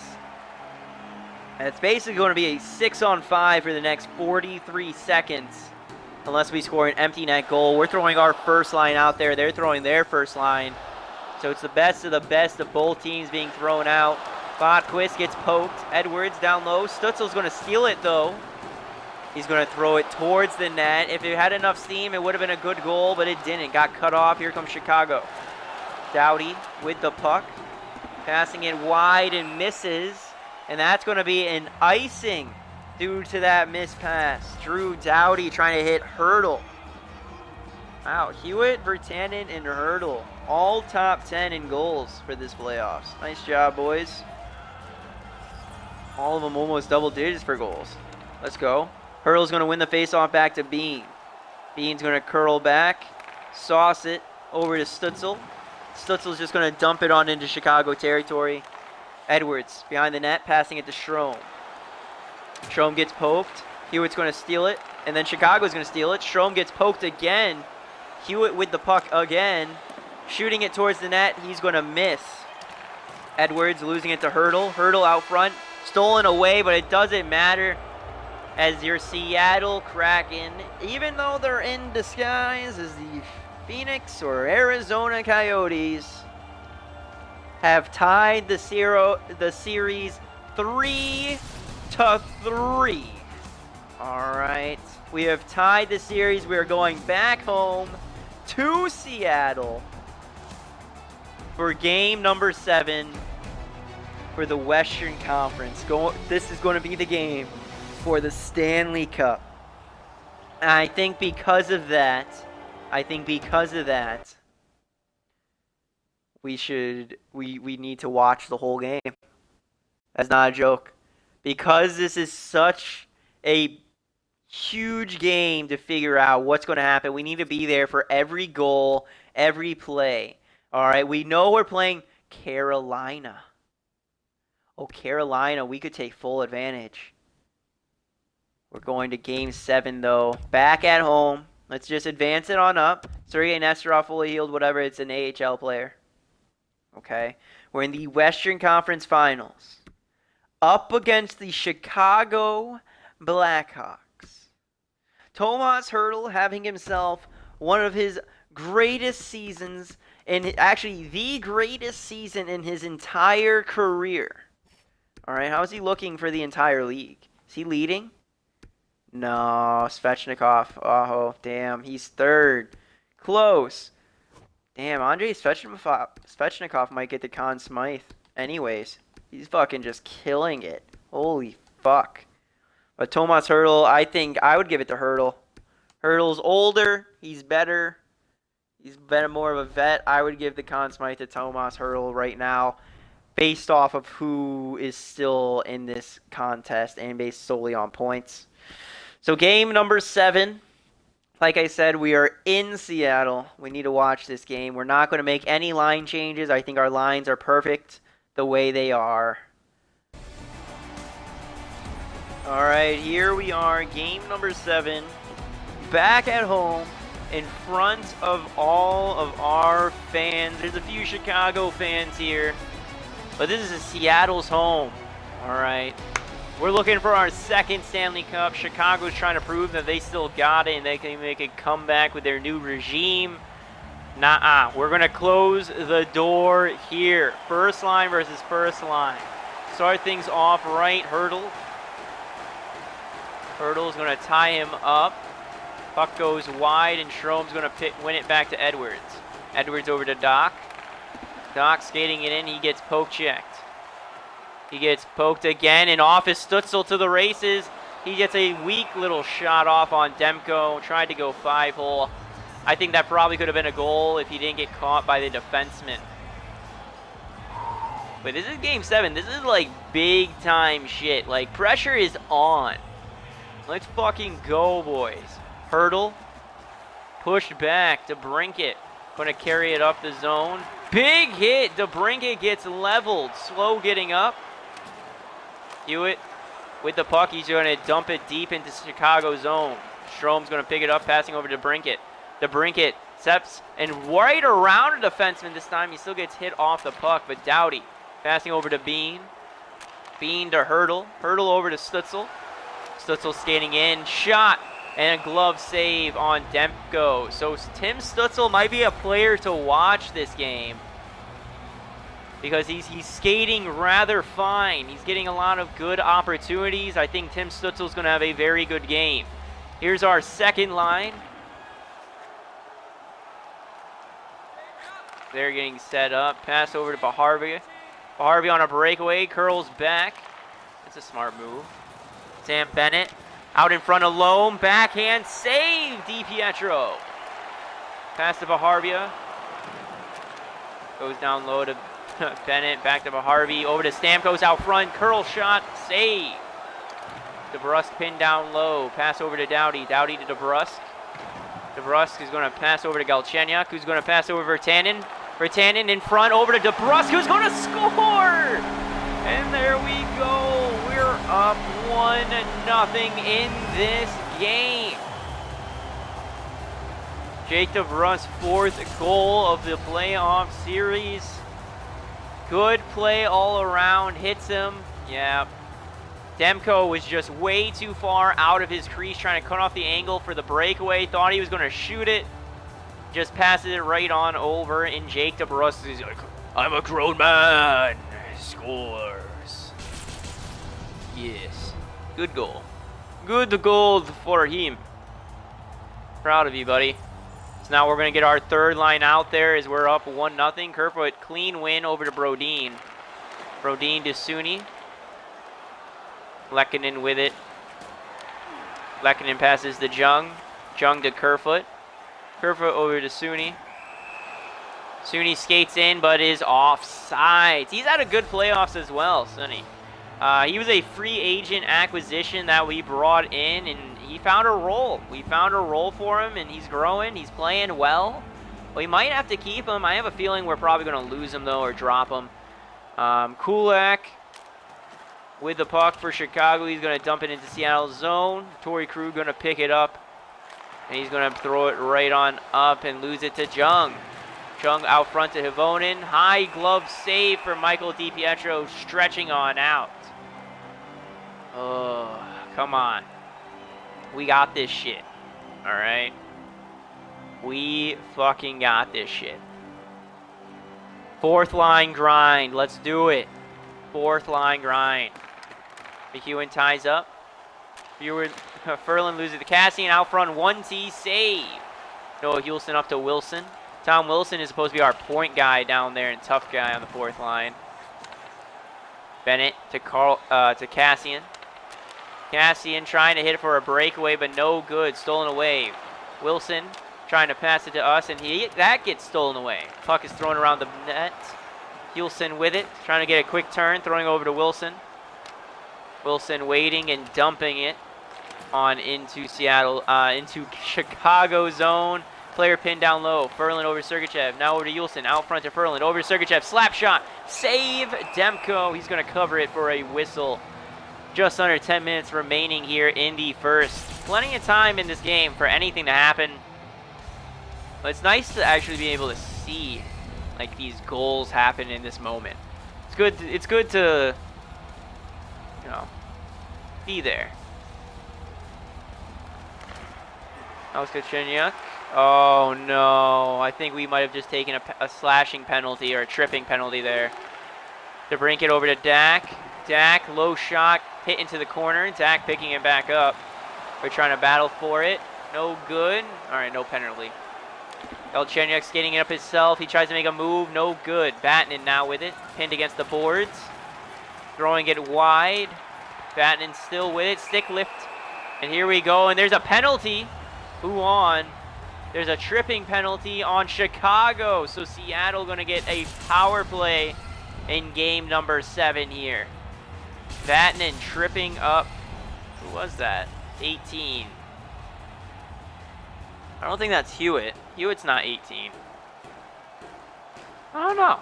And it's basically going to be a 6-on-5 for the next 43 seconds. Unless we score an empty net goal. We're throwing our first line out there. They're throwing their first line. So it's the best of both teams being thrown out. Botquist gets poked. Edwards down low. Stutzel's going to steal it, though. He's going to throw it towards the net. If it had enough steam, it would have been a good goal, but it didn't. Got cut off. Here comes Chicago. Doughty with the puck. Passing it wide and misses. And that's going to be an icing due to that missed pass. Drew Doughty trying to hit Hertl. Wow, Hewitt, Virtanen, and Hertl. All top 10 in goals for this playoffs. Nice job, boys. All of them almost double digits for goals. Let's go. Hertl's going to win the faceoff back to Bean. Bean's going to curl back, sauce it over to Stutzel. Stutzel's just going to dump it on into Chicago territory. Edwards behind the net, passing it to Strome. Strome gets poked. Hewitt's going to steal it, and then Chicago's going to steal it. Strome gets poked again. Hewitt with the puck again. Shooting it towards the net. He's going to miss. Edwards losing it to Hertl. Hertl out front. Stolen away, but it doesn't matter. As your Seattle Kraken, even though they're in disguise as the Phoenix or Arizona Coyotes, have tied the series 3-3. All right. We have tied the series. We are going back home to Seattle for game number 7 for the Western Conference. This is going to be the game for the Stanley Cup. And I think because of that, we need to watch the whole game. That's not a joke. Because this is such a huge game to figure out what's going to happen. We need to be there for every goal, every play. All right, we know we're playing Carolina. Oh, Carolina, we could take full advantage. We're going to game 7, though. Back at home. Let's just advance it on up. Sergei Nesterov, fully healed, whatever. It's an AHL player. Okay. We're in the Western Conference Finals. Up against the Chicago Blackhawks. Tomas Hertl having himself one of his greatest seasons, and actually the greatest season in his entire career. All right, how is he looking for the entire league? Is he leading? No, Svechnikov. Oh, damn, he's 3rd. Close. Damn, Andrei Svechnikov might get the Conn Smythe. Anyways, he's fucking just killing it. Holy fuck. But Tomas Hertl, I think I would give it to Hertl. Hertl's older. He's better. He's been more of a vet. I would give the Conn Smythe to Tomas Hertl right now, based off of who is still in this contest and based solely on points. So game number 7. Like I said, we are in Seattle. We need to watch this game. We're not going to make any line changes. I think our lines are perfect the way they are. All right, here we are, game number 7, back at home in front of all of our fans. There's a few Chicago fans here, but this is Seattle's home. All right, we're looking for our 2nd Stanley Cup. Chicago's trying to prove that they still got it and they can make a comeback with their new regime. Nuh-uh. We're going to close the door here. First line versus first line. Start things off right, Hertl. Hertl's going to tie him up. Puck goes wide, and Schroem's going to win it back to Edwards. Edwards over to Doc. Doc skating it in. He gets poke checked. He gets poked again, and off is Stützle to the races. He gets a weak little shot off on Demko. Tried to go 5-hole. I think that probably could have been a goal if he didn't get caught by the defenseman. But this is game 7. This is like big time shit. Like, pressure is on. Let's fucking go, boys. Hertl. Pushed back. DeBrincat. Going to carry it up the zone. Big hit. DeBrincat gets leveled. Slow getting up. Hewitt with the puck. He's going to dump it deep into Chicago zone. Strome's going to pick it up, passing over to DeBrincat. DeBrincat steps and right around a defenseman this time. He still gets hit off the puck, but Doughty passing over to Bean. Bean to Hertl. Hertl over to Stützle. Stützle skating in. Shot. And a glove save on Demko. So Tim Stützle might be a player to watch this game, because he's skating rather fine. He's getting a lot of good opportunities. I think Tim Stützle's going to have a very good game. Here's our 2nd line. They're getting set up. Pass over to Baharvia. Baharvia on a breakaway. Curls back. That's a smart move. Sam Bennett out in front of Loam. Backhand save. DiPietro. Pass to Baharvia. Goes down low to Bennett. Back to Baharvia. Over to Stamkos out front. Curl shot. Save. DeBrusk pinned down low. Pass over to Doughty. Doughty to DeBrusk. DeBrusk is going to pass over to Galchenyuk, who's going to pass over Virtanen. Virtanen in front, over to DeBrusk, who's going to score! And there we go. We're up 1-0 in this game. Jake DeBrusk's 4th goal of the playoff series. Good play all around. Hits him. Yeah. Demko was just way too far out of his crease, trying to cut off the angle for the breakaway. Thought he was going to shoot it. Just passes it right on over, and Jake DeBrusk is like, I'm a grown man. Scores. Yes. Good goal. Good goal for him. Proud of you, buddy. So now we're going to get our third line out there as we're up 1-0. Kerfoot, clean win over to Brodin. Brodin to Suni. Lehkonen with it. Lehkonen passes to Jung. Jung to Kerfoot. Kerfoot over to Suni. Suni skates in, but is offsides. He's had a good playoffs as well, Suni. He was a free agent acquisition that we brought in, and he found a role. We found a role for him, and he's growing. He's playing well. We might have to keep him. I have a feeling we're probably going to lose him, though, or drop him. Kulak with the puck for Chicago. He's going to dump it into Seattle's zone. Torrey Krug going to pick it up, and he's going to throw it right on up and lose it to Jung. Jung out front to Havonen. High glove save for Michael DiPietro, stretching on out. Oh, come on. We got this shit. All right? We fucking got this shit. Fourth line grind. Let's do it. Fourth line grind. McEwen ties up. Ferland loses to Cassian. Out front, 1T save. Noah Hulson up to Wilson. Tom Wilson is supposed to be our point guy down there and tough guy on the fourth line. Bennett to Cassian. Cassian trying to hit it for a breakaway, but no good. Stolen away. Wilson trying to pass it to us, and that gets stolen away. Puck is thrown around the net. Hulson with it, trying to get a quick turn, throwing over to Wilson. Wilson waiting and dumping it on into Seattle, into Chicago zone. Player pinned down low. Ferland over to Sergachev. Now over to Hulson. Out front to Ferland. Over to Sergachev. Slap shot. Save Demko. He's going to cover it for a whistle. Just under 10 minutes remaining here in the first. Plenty of time in this game for anything to happen. But it's nice to actually be able to see like these goals happen in this moment. It's good to, you know, be there. Alex Galchenyuk. Oh no, I think we might have just taken a slashing penalty or a tripping penalty there. To brink it over to Dak. Dak, low shot, hit into the corner. Dak picking it back up. We're trying to battle for it. No good. All right, no penalty. Galchenyuk skating it up himself. He tries to make a move. No good. Vatanen now with it. Pinned against the boards. Throwing it wide. Vatanen still with it. Stick lift. And here we go. And there's a penalty. Who on? There's a tripping penalty on Chicago. So Seattle going to get a power play in game number 7 here. Vatanen tripping up. Who was that? 18. I don't think that's Hewitt. Hewitt's not 18. I don't know.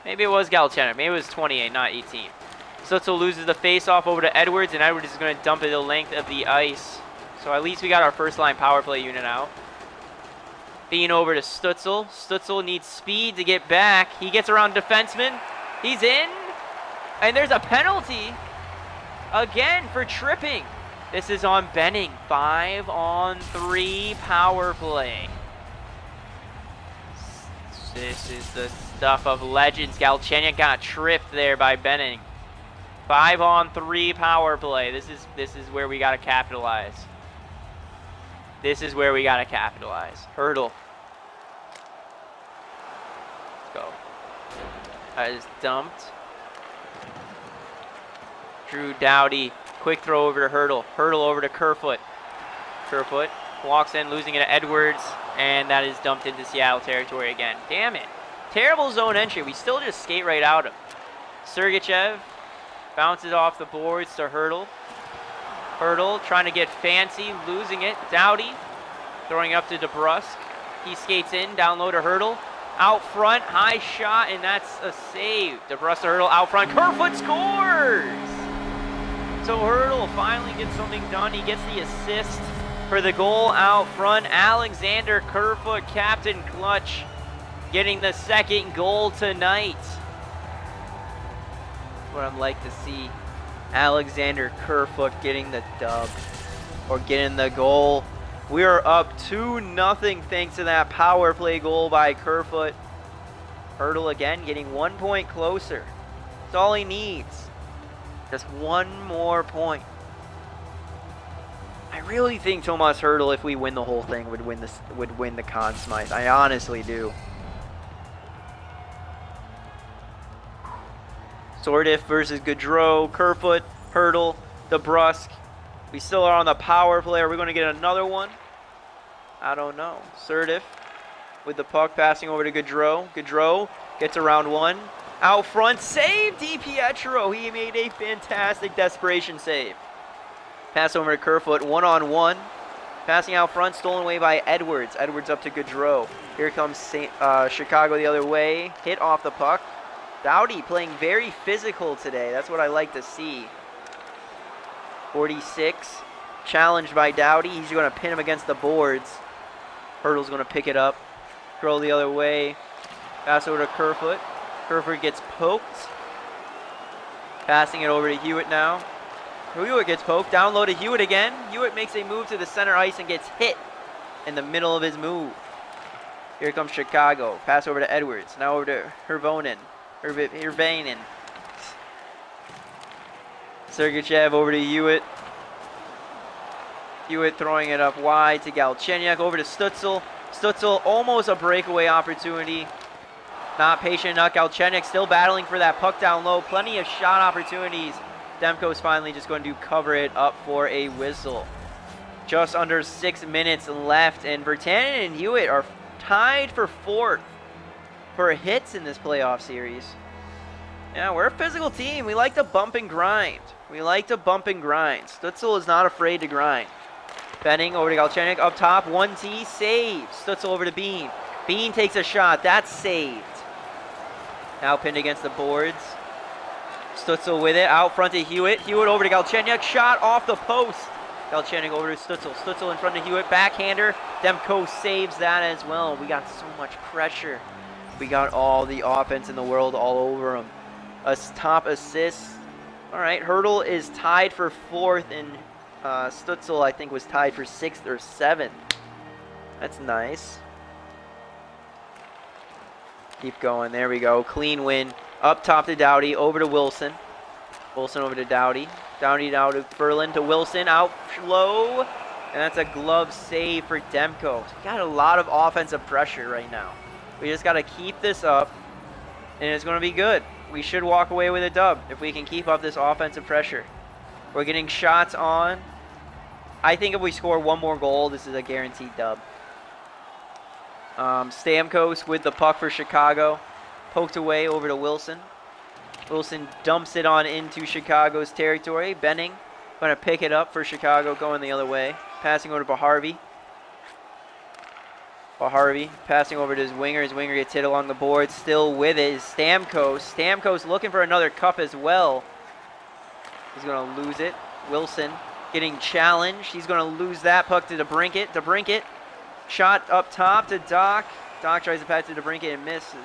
Maybe it was Galchenyuk. Maybe it was 28, not 18. Stutzel loses the face-off over to Edwards, and Edwards is going to dump it the length of the ice. So at least we got our first-line power play unit out. Being over to Stutzel. Stutzel needs speed to get back. He gets around defenseman. He's in. And there's a penalty. Again for tripping. This is on Benning. 5-on-3 power play. This is the stuff of legends. Galchenyuk got tripped there by Benning. 5-on-3 power play. This is where we gotta capitalize. This is where we gotta capitalize. Hurdle. Let's go. That is dumped. Drew Doughty. Quick throw over to Hurdle. Hurdle over to Kerfoot. Kerfoot walks in, losing it to Edwards, and that is dumped into Seattle territory again. Damn it. Terrible zone entry. We still just skate right out of him. Sergachev bounces off the boards to Hurdle. Hurdle trying to get fancy, losing it. Doughty throwing up to DeBrusque. He skates in, down low to Hurdle. Out front, high shot, and that's a save. DeBrusque to Hurdle, out front. Kerfoot scores! So Hurdle finally gets something done. He gets the assist for the goal out front. Alexander Kerfoot, Captain Clutch, getting the second goal tonight. What I'd like to see. Alexander Kerfoot getting the dub or getting the goal. We are up 2-0 thanks to that power play goal by Kerfoot. Hurdle again getting 1 point closer. That's all he needs. Just one more point. I really think Tomas Hertl, if we win the whole thing, would win the Conn Smythe. I honestly do. Sordiff versus Gaudreau, Kerfoot, Hertl, DeBrusque. We still are on the power play. Are we going to get another one? I don't know. Sordiff with the puck, passing over to Gaudreau. Gaudreau gets around one. Out front, save DiPietro. He made a fantastic desperation save. Pass over to Kerfoot, one-on-one. Passing out front, stolen away by Edwards. Edwards up to Gaudreau. Here comes Chicago the other way. Hit off the puck. Doughty playing very physical today. That's what I like to see. 46, challenged by Doughty. He's going to pin him against the boards. Hertl's going to pick it up. Curl the other way. Pass over to Kerfoot. Kerfoot gets poked. Passing it over to Hewitt now. Hewitt gets poked. Down low to Hewitt again. Hewitt makes a move to the center ice and gets hit in the middle of his move. Here comes Chicago. Pass over to Edwards. Now over to Hirvonen. Sergachev over to Hewitt. Hewitt throwing it up wide to Galchenyuk. Over to Stützle. Stützle almost a breakaway opportunity. Not patient enough. Galchenyuk still battling for that puck down low. Plenty of shot opportunities. Demko's finally just going to cover it up for a whistle. Just under 6 minutes left, and Virtanen and Hewitt are tied for 4th for hits in this playoff series. Yeah, we're a physical team. We like to bump and grind. Stützle is not afraid to grind. Benning over to Galchenyuk. Up top, 1T, saves. Stützle over to Bean. Bean takes a shot. That's saved. Now pinned against the boards. Stützle with it. Out front to Hewitt. Hewitt over to Galchenyuk. Shot off the post. Galchenyuk over to Stützle. Stützle in front of Hewitt. Backhander. Demko saves that as well. We got so much pressure. We got all the offense in the world all over him. A top assist. All right, Hertl is tied for 4th, and Stützle, I think, was tied for 6th or 7th. That's nice. Keep going. There we go. Clean win. Up top to Doughty. Over to Wilson. Wilson over to Doughty. Doughty now to Ferland to Wilson. Out low. And that's a glove save for Demko. So we got a lot of offensive pressure right now. We just got to keep this up, and it's going to be good. We should walk away with a dub if we can keep up this offensive pressure. We're getting shots on. I think if we score one more goal, this is a guaranteed dub. Stamkos with the puck for Chicago. Poked away over to Wilson. Wilson dumps it on into Chicago's territory. Benning going to pick it up for Chicago, going the other way. Passing over to Baharvi. Baharvi passing over to his winger. His winger gets hit along the board. Still with it is Stamkos. Stamkos looking for another cup as well. He's going to lose it. Wilson getting challenged. He's going to lose that puck to DeBrincat. DeBrincat shot up top to Doc. Doc tries to pass to DeBrincat and misses.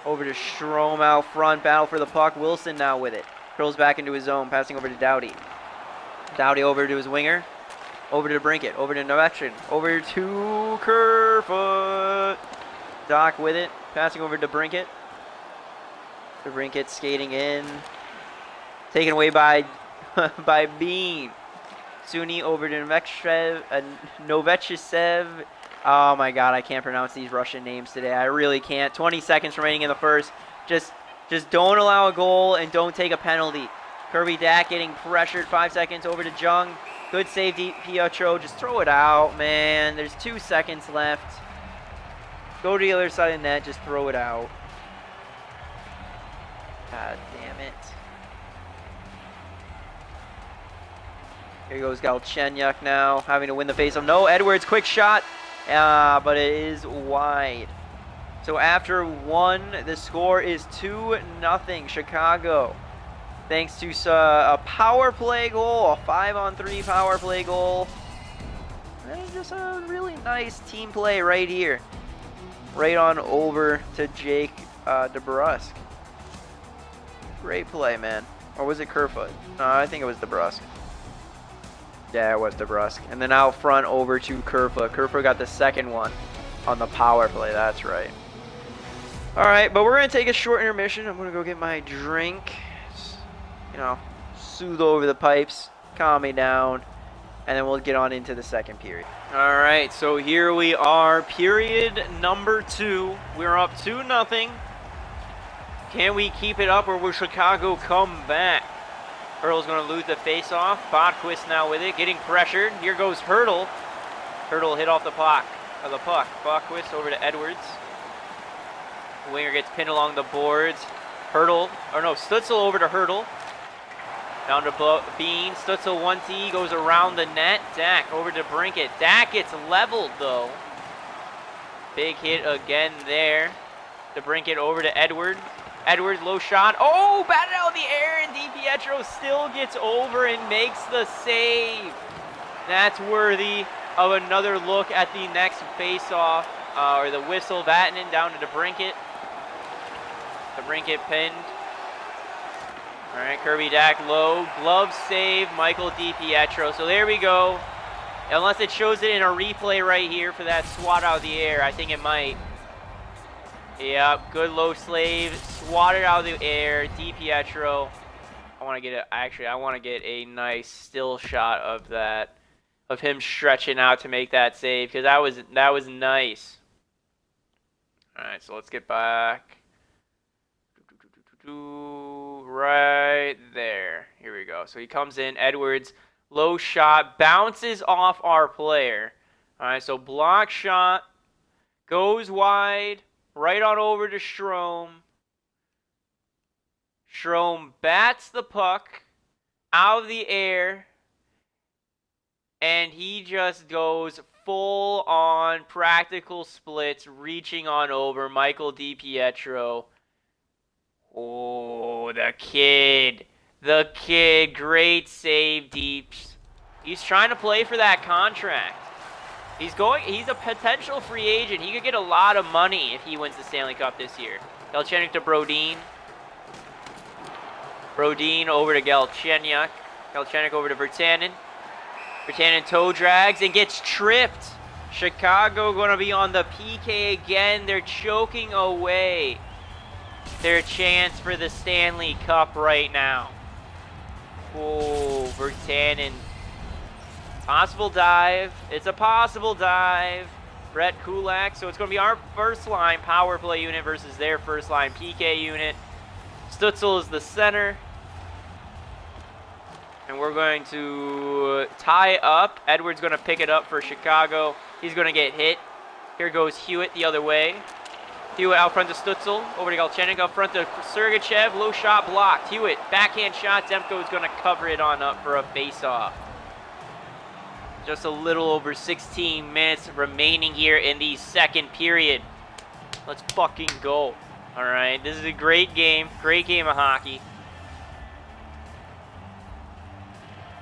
Over to Strome out front. Battle for the puck. Wilson now with it. Curls back into his zone. Passing over to Doughty. Doughty over to his winger. Over to DeBrincat. Over to Novechkin. Over to Kerfoot. Doc with it. Passing over to DeBrincat. DeBrincat skating in. Taken away by by Bean. Suni over to Novechisev. Oh my god, I can't pronounce these Russian names today. I really can't. 20 seconds remaining in the first. Just don't allow a goal and don't take a penalty. Kirby Dak getting pressured. 5 seconds over to Jung. Good save, Pietro. Just throw it out, man. There's 2 seconds left. Go to the other side of the net. Just throw it out. God damn it. Here goes Galchenyuk now, having to win the faceoff. No, Edwards, quick shot, but it is wide. So after 1, the score is 2-0 Chicago. Thanks to a power play goal, a 5-on-3 power play goal. And just a really nice team play right here. Right on over to Jake DeBrusque. Great play, man. Or was it Kerfoot? No, I think it was DeBrusque. Yeah, it was DeBrusque. And then out front over to Kerfoot. Kerfoot got the second one on the power play. That's right. All right, but we're going to take a short intermission. I'm going to go get my drink. You know, soothe over the pipes, calm me down. and then we'll get on into the second period. All right, so here we are, period number 2. We're up 2-0. Can we keep it up, or will Chicago come back? Hurdle's going to lose the face-off. Botquist now with it, getting pressured. Here goes Hurdle. Hurdle hit off the puck. Botquist over to Edwards. The winger gets pinned along the boards. Stutzel over to Hurdle. Down to Bean. Stutzel 1T goes around the net. Dak over to Brinkett. Dak gets leveled though. Big hit again there. To Brinkett over to Edwards. Edwards, low shot. Oh, batted out in the air, and DiPietro still gets over and makes the save. That's worthy of another look at the next face-off, or the whistle. Vatanen down to DeBrincat. DeBrincat pinned. All right, Kirby Dak low. Glove save, Michael DiPietro. So there we go. Unless it shows it in a replay right here for that swat out of the air. I think it might. Yep, good low slave. Swatted out of the air. DiPietro. I want to get a nice still shot of that. Of him stretching out to make that save. Because that was nice. Alright, so let's get back. Right there. Here we go. So he comes in. Edwards, low shot, bounces off our player. Alright, so block shot, goes wide, right on over to Strome. Strome bats the puck out of the air, and he just goes full on practical splits, reaching on over Michael DiPietro. Oh, the kid, great save, Deeps. He's trying to play for that contract. He's a potential free agent. He could get a lot of money if he wins the Stanley Cup this year. Galchenyuk to Brodin. Brodin over to Galchenyuk. Galchenyuk over to Virtanen. Virtanen toe drags and gets tripped. Chicago going to be on the PK again. They're choking away their chance for the Stanley Cup right now. Oh, Virtanen. Possible dive. It's a possible dive. Brett Kulak. So it's going to be our first line power play unit versus their first line PK unit. Stutzel is the center. And we're going to tie up. Edwards going to pick it up for Chicago. He's going to get hit. Here goes Hewitt the other way. Hewitt out front to Stutzel. Over to Galchenyuk. Out front to Sergachev. Low shot blocked. Hewitt, backhand shot. Demko is going to cover it on up for a face-off. Just a little over 16 minutes remaining here in the second period. Let's fucking go. All right, this is a great game. Great game of hockey.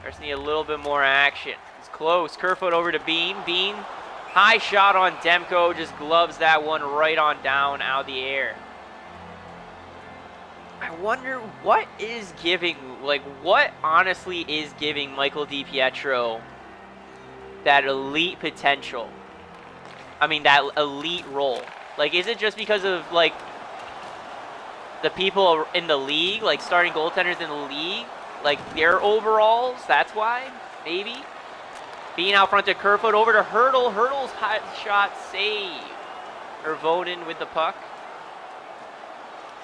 Just need a little bit more action. It's close. Kerfoot over to Bean. Bean, high shot on Demko. Just gloves that one right on down out of the air. I wonder what is giving, what honestly is giving Michael DiPietro that elite potential? I mean, that elite role. Is it just because of, the people in the league, starting goaltenders in the league? Their overalls? That's why? Maybe? Being out front to Kerfoot, over to Hurdle. Hurdle's hot shot save. Ervonen with the puck.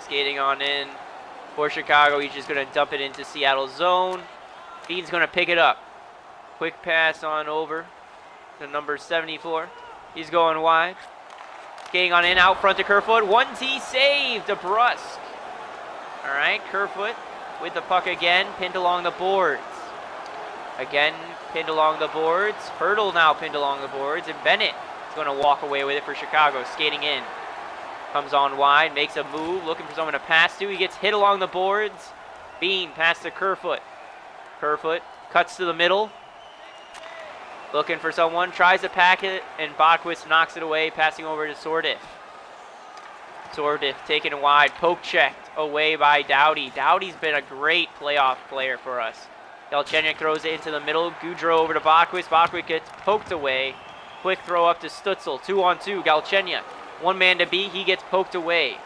Skating on in for Chicago. He's just going to dump it into Seattle's zone. Bean's going to pick it up. Quick pass on over to number 74. He's going wide. Skating on in, out front to Kerfoot. 1T save to Brusk. All right, Kerfoot with the puck again, pinned along the boards. Again, pinned along the boards. Hurdle now pinned along the boards, and Bennett is going to walk away with it for Chicago. Skating in. Comes on wide, makes a move, looking for someone to pass to. He gets hit along the boards. Bean, pass to Kerfoot. Kerfoot cuts to the middle. Looking for someone, tries to pack it, and Botquist knocks it away, passing over to Sordiff. Sordiff taken wide, poke checked away by Doughty. Doughty's been a great playoff player for us. Galchenyuk throws it into the middle. Goudreau over to Botquist. Botquist gets poked away. Quick throw up to Stutzel. 2-on-2. Galchenyuk. One man to beat. He gets poked away.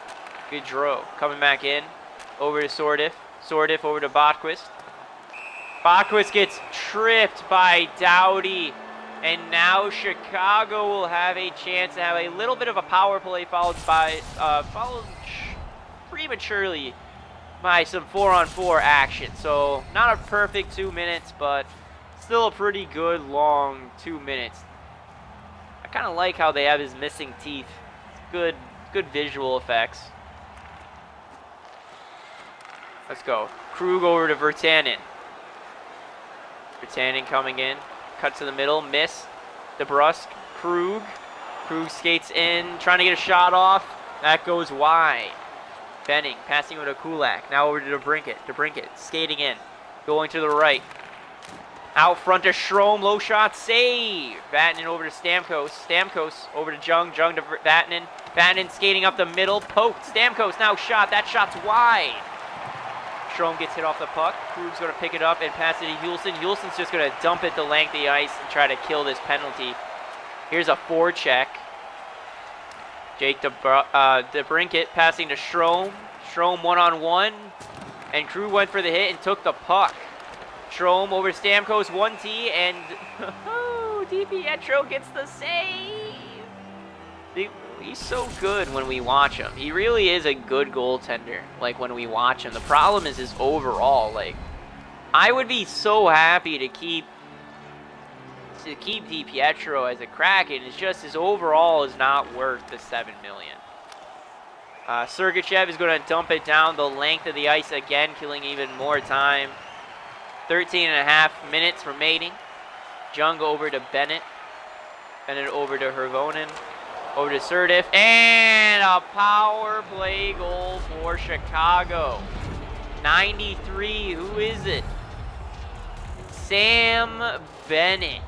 Goudreau coming back in. Over to Sordiff. Sordiff over to Botquist. Botquist gets tripped by Doughty. And now Chicago will have a chance to have a little bit of a power play followed prematurely by some 4-on-4 action. So not a perfect 2 minutes, but still a pretty good long 2 minutes. I kind of like how they have his missing teeth. It's good visual effects. Let's go. Krug over to Virtanen. Virtanen coming in. Cut to the middle, miss. DeBrusk, Krug. Krug skates in, trying to get a shot off. That goes wide. Benning, passing over to Kulak. Now over to DeBrincat. DeBrincat, skating in. Going to the right. Out front to Strome, low shot, save. Vatanen over to Stamkos. Stamkos over to Jung. Jung to Vatanen. Vatanen skating up the middle, poked. Stamkos now shot. That shot's wide. Strome gets hit off the puck. Krug's going to pick it up and pass it to Hulsen. Hulsen's just going to dump it the length of the ice and try to kill this penalty. Here's a forecheck. Jake DeBrincat passing to Strome. Strome one-on-one. And Krug went for the hit and took the puck. Strome over Stamkos, 1T, and DiPietro gets the save. He's so good when we watch him. He really is a good goaltender, like, when we watch him. The problem is his overall. Like, I would be so happy to keep DiPietro as a Kraken. It's just his overall is not worth the $7 million. Sergachev is going to dump it down the length of the ice again, killing even more time. 13.5 minutes remaining. Jung over to Bennett. Bennett over to Hervonen. Over to Serdiff, and a power play goal for Chicago. 93, who is it? Sam Bennett.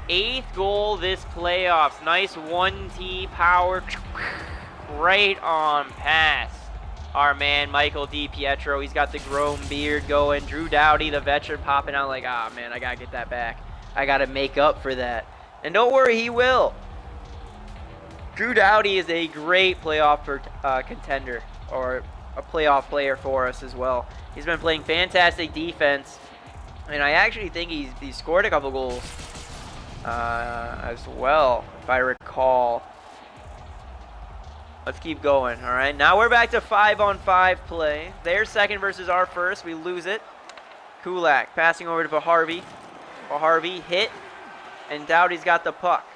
8th goal this playoffs. Nice 1T power. Right on past our man, Michael DiPietro. He's got the grown beard going. Drew Doughty, the veteran, popping out like, ah, man, I got to get that back. I got to make up for that. And don't worry, he will. Drew Doughty is a great playoff contender, or a playoff player for us as well. He's been playing fantastic defense, and I actually think he scored a couple goals as well, if I recall. Let's keep going, all right? Now we're back to 5-on-5 play. Their second versus our first. We lose it. Kulak passing over to Baharvey. Baharvey hit, and Doughty's got the puck.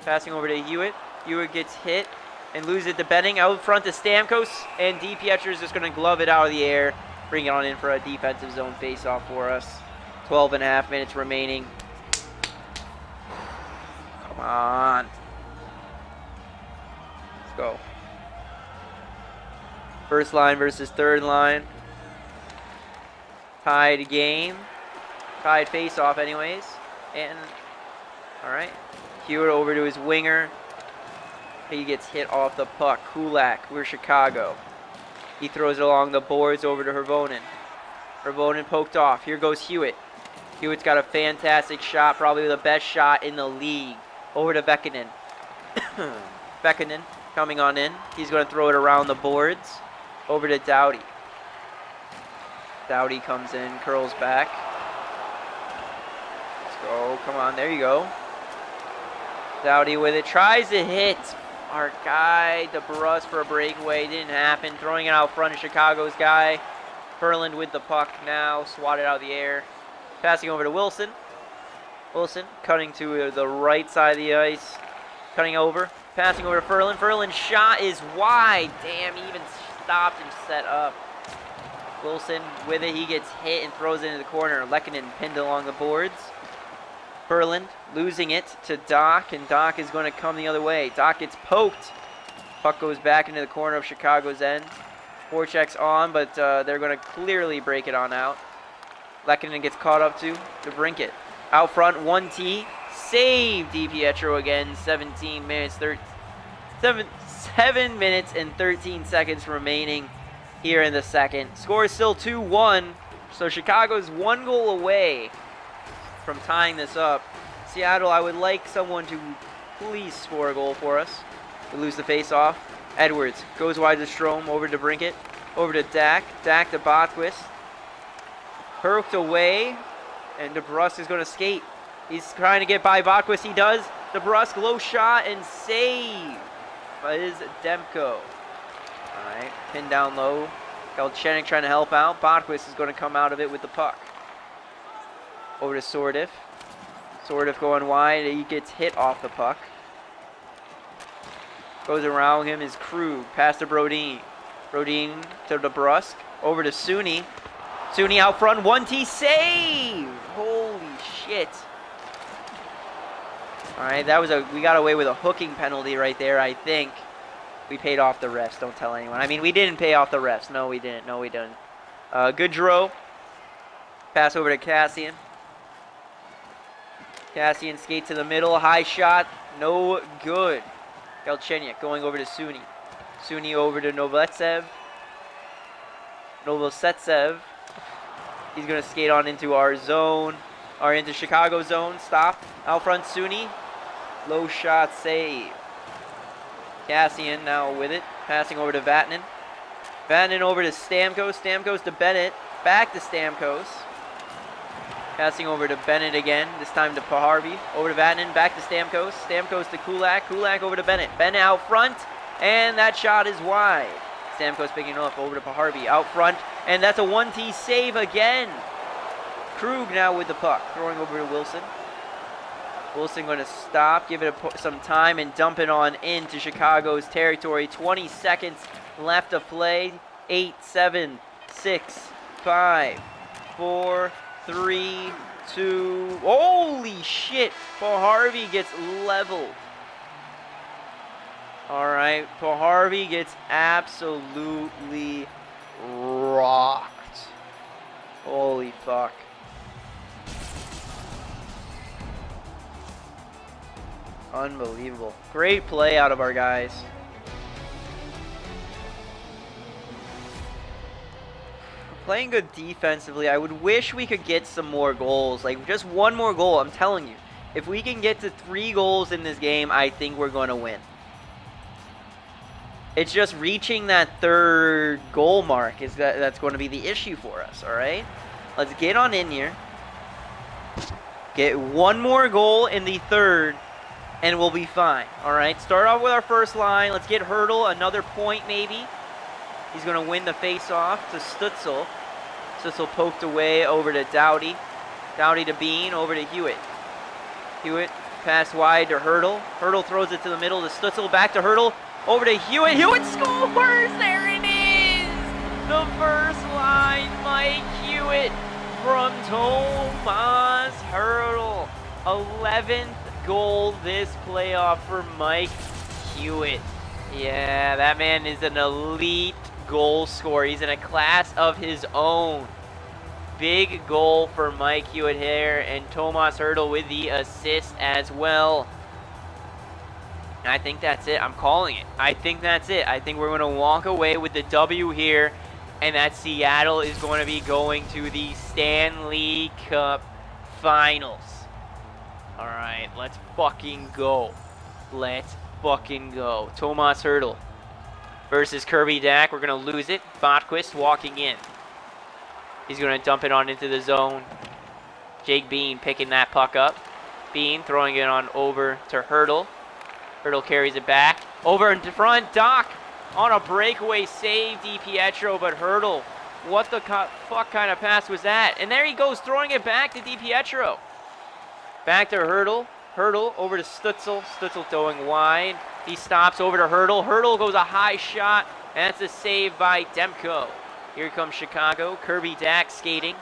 Passing over to Hewitt. Hewitt gets hit and loses it to Benning. Out front to Stamkos, and DiPietro is just going to glove it out of the air. Bring it on in for a defensive zone faceoff for us. 12.5 minutes remaining. Come on. Let's go. First line versus third line. Tied game. Tied faceoff anyways. And, all right. Hewitt over to his winger. He gets hit off the puck. Kulak, we're Chicago. He throws it along the boards over to Hervonen. Hervonen poked off. Here goes Hewitt. Hewitt's got a fantastic shot, probably the best shot in the league. Over to Vekkanen. Vekkanen coming on in. He's going to throw it around the boards. Over to Doughty. Doughty comes in, curls back. Let's go. Come on, there you go. Doughty with it. Tries to hit our guy, DeBrusk, for a breakaway. Didn't happen. Throwing it out front of Chicago's guy. Ferland with the puck now. Swatted out of the air. Passing over to Wilson. Wilson cutting to the right side of the ice. Cutting over. Passing over to Ferland. Ferland's shot is wide. Damn, he even stopped and set up. Wilson with it. He gets hit and throws it into the corner. Lehkonen pinned along the boards. Ferland losing it to Doc, and Doc is going to come the other way. Doc gets poked. Puck goes back into the corner of Chicago's end. Forecheck's on, but they're going to clearly break it on out. Lehkonen gets caught up to DeBrincat. Out front, 1T. Save DiPietro again. 7 minutes and 13 seconds remaining here in the second. Score is still 2-1, so Chicago's 1 goal away from tying this up. Seattle, I would like someone to please score a goal for us. We lose the face-off. Edwards goes wide to Strome, over to DeBrincat, over to Dak. Dak to Botquist. Hurked away And DeBrusk is going to skate. He's trying to get by Botquist. He does. DeBrusk, low shot and save. Is Demko. All right, pinned down low. Galchenyuk trying to help out. Botquist is going to come out of it with the puck. Over to Sordiff. Sordiff going wide. He gets hit off the puck. Goes around him is Krug. Pass to Brodin. Brodin to DeBrusk. Over to Suni. Suni out front. 1T save. Holy shit. All right, we got away with a hooking penalty right there, I think. We paid off the refs. Don't tell anyone. I mean, we didn't pay off the refs. No, we didn't. No, we didn't. Good draw. Pass over to Cassian. Cassian skate to the middle. High shot. No good. Galchenyuk going over to Suni. Suni over to Novosetov. He's going to skate on into our zone. Or into Chicago zone. Stop. Out front, Suni. Low shot save. Cassian now with it. Passing over to Vatanen. Vatanen over to Stamkos. Stamkos to Bennett. Back to Stamkos. Passing over to Bennett again. This time to Paharvey. Over to Vatanen. Back to Stamkos. Stamkos to Kulak. Kulak over to Bennett. Bennett out front. And that shot is wide. Stamkos picking it up. Over to Paharvey. Out front. And that's a 1T save again. Krug now with the puck. Throwing over to Wilson. Wilson going to stop, give it some time, and dump it on into Chicago's territory. 20 seconds left to play. 8, 7, 6, 5, 4, 3, 2. Holy shit! Paharvey gets leveled. All right, Paharvey gets absolutely rocked. Holy fuck. Unbelievable. Great play out of our guys. Playing good defensively. I would wish we could get some more goals. Like, just one more goal. I'm telling you. If we can get to 3 goals in this game, I think we're going to win. It's just reaching that 3rd goal mark that's going to be the issue for us, all right? Let's get on in here. Get one more goal in the 3rd. And we'll be fine. All right, start off with our first line. Let's get Hurdle another point maybe. He's going to win the face-off to Stutzel. Stutzel poked away over to Doughty. Doughty to Bean, over to Hewitt. Hewitt pass wide to Hurdle. Hurdle throws it to the middle to Stutzel. Back to Hurdle. Over to Hewitt. Hewitt scores! There it is! The first line, Mike Hewitt from Tomas Hurdle. 11th goal this playoff for Mike Hewitt. Yeah, that man is an elite goal scorer. He's in a class of his own. Big goal for Mike Hewitt here, and Tomas Hurdle with the assist as well. And I think that's it. I'm calling it. I think that's it. I think we're going to walk away with the W here, and that Seattle is going to be going to the Stanley Cup Finals. All right, let's fucking go. Let's fucking go. Tomas Hurdle versus Kirby Dack. We're going to lose it. Botquist walking in. He's going to dump it on into the zone. Jake Bean picking that puck up. Bean throwing it on over to Hurdle. Hurdle carries it back. Over in front, Doc on a breakaway save, DiPietro, but Hurdle, what the fuck kind of pass was that? And there he goes, throwing it back to DiPietro. Back to Hurdle. Hurdle over to Stutzel. Stutzel throwing wide. He stops over to Hurdle. Hurdle goes a high shot. And that's a save by Demko. Here comes Chicago. Kirby Dack skating.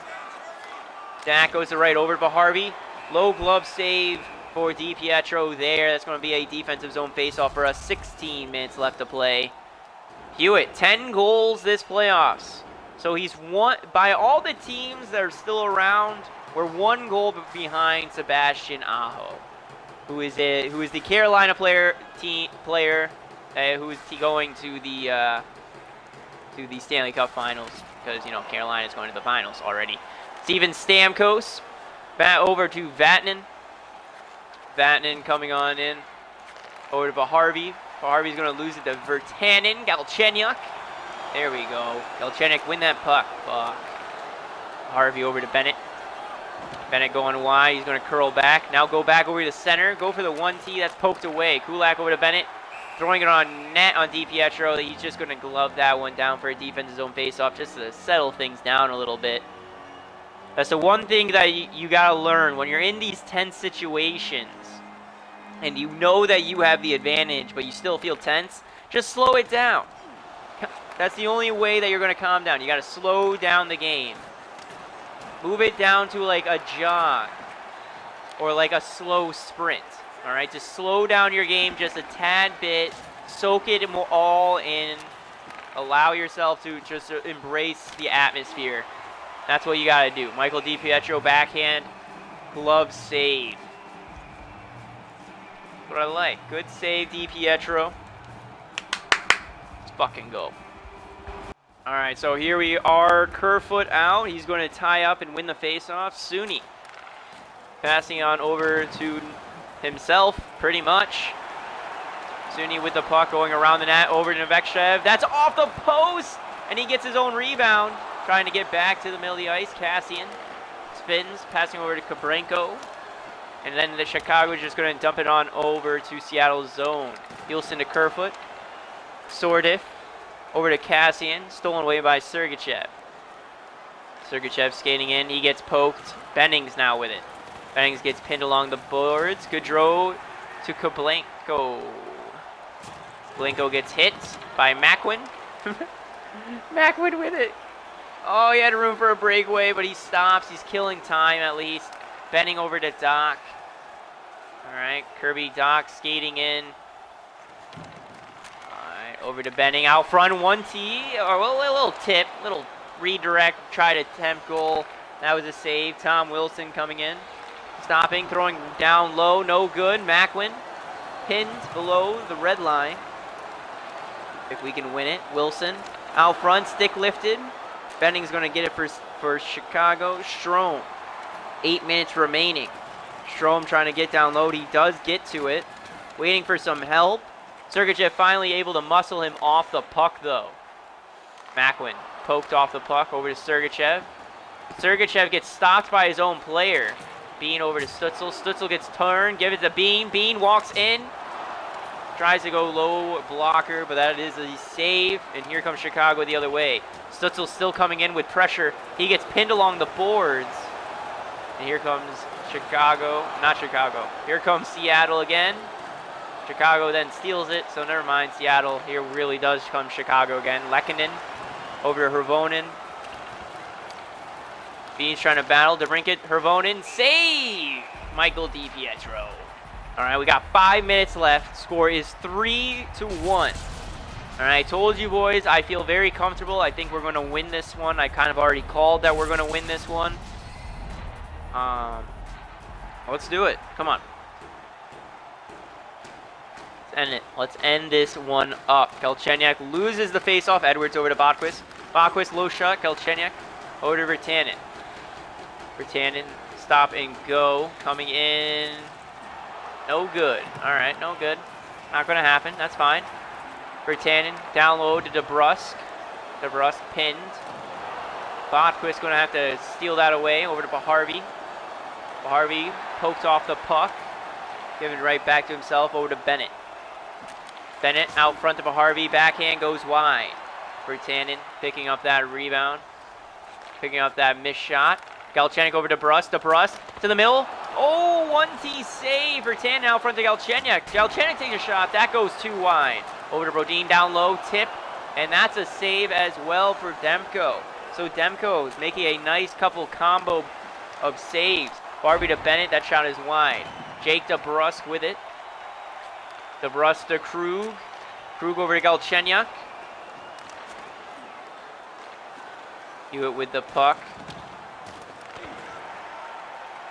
Dack goes to right over to Harvey. Low glove save for DiPietro there. That's going to be a defensive zone faceoff for us. 16 minutes left to play. Hewitt, 10 goals this playoffs. So he's one, by all the teams that are still around, we're 1 goal behind Sebastian Aho, who is the Carolina player who is going to the Stanley Cup Finals, because Carolina's going to the finals already. Steven Stamkos back over to Vatanen. Vatanen coming on in over to Paharvey. Paharvey's going to lose it to Virtanen. Galchenyuk. There we go. Galchenyuk win that puck. Fuck. Paharvey over to Bennett. Bennett going wide. He's going to curl back. Now go back over to center. Go for the 1T. That's poked away. Kulak over to Bennett. Throwing it on net on DiPietro. He's just going to glove that one down for a defensive zone faceoff just to settle things down a little bit. That's the one thing that you got to learn when you're in these tense situations and you know that you have the advantage, but you still feel tense. Just slow it down. That's the only way that you're going to calm down. You got to slow down the game. Move it down to like a jog or like a slow sprint. All right, just slow down your game just a tad bit. Soak it all in. Allow yourself to just embrace the atmosphere. That's what you got to do. Michael DiPietro backhand, glove save. That's what I like. Good save, DiPietro. Let's fucking go. All right, so here we are. Kerfoot out. He's going to tie up and win the faceoff. Suni passing on over to himself, pretty much. Suni with the puck going around the net over to Novechchev. That's off the post, and he gets his own rebound. Trying to get back to the middle of the ice. Cassian spins, passing over to Kabrenko. And then the Chicago is just going to dump it on over to Seattle's zone. Nielsen to Kerfoot. Sordiff over to Cassian. Stolen away by Sergachev. Sergachev skating in. He gets poked. Bennings now with it. Bennings gets pinned along the boards. Gaudreau to Kablenko. Blenko gets hit by Macwin. Macwin with it. Oh, he had room for a breakaway, but he stops. He's killing time at least. Bending over to Doc. All right, Kirby Doc skating in. All right, over to Benning. Out front, 1T. Or a little tip, little redirect, try to attempt goal. That was a save. Tom Wilson coming in. Stopping, throwing down low, no good. Macwin pinned below the red line. If we can win it. Wilson out front, stick lifted. Benning's going to get it for Chicago. Strome, 8 minutes remaining. Strome trying to get down low. He does get to it. Waiting for some help. Sergachev finally able to muscle him off the puck, though. Macwin poked off the puck over to Sergachev. Sergachev gets stopped by his own player. Bean over to Stutzel. Stutzel gets turned. Give it to Bean. Bean walks in. Tries to go low blocker, but that is a save. And here comes Chicago the other way. Stutzel still coming in with pressure. He gets pinned along the boards. And here comes Chicago. Not Chicago. Here comes Seattle again. Chicago then steals it, so never mind. Seattle here really does come Chicago again. Lehkonen over to Hervonen. Bean's trying to battle. DeBrincat, Hervonen. Save! Michael DiPietro. All right, we got 5 minutes left. Score is 3-1. All right, I told you boys, I feel very comfortable. I think we're going to win this one. I kind of already called that we're going to win this one. Let's do it. Come on. Let's end it. Let's end this one up. Galchenyuk loses the faceoff. Edwards over to Botquist. Botquist low shot. Galchenyuk over to Virtanen. Virtanen stop and go. Coming in. No good. All right, no good. Not going to happen. That's fine. Virtanen down low to DeBrusk. DeBrusk pinned. Botquist going to have to steal that away over to Baharvey. Baharvey pokes off the puck. Giving it right back to himself over to Bennett. Bennett out front to Baharvey. Backhand goes wide. Virtanen picking up that rebound. Picking up that missed shot. Galchenyuk over to DeBrusk. DeBrusk to the middle. Oh, 1T save. Virtanen out front to Galchenyuk. Galchenyuk takes a shot. That goes too wide. Over to Brodin down low. Tip. And that's a save as well for Demko. So Demko is making a nice couple combo of saves. Barbie to Bennett. That shot is wide. Jake DeBrusk with it. DeBrusk to Krug. Krug over to Galchenyuk. Hewitt with the puck.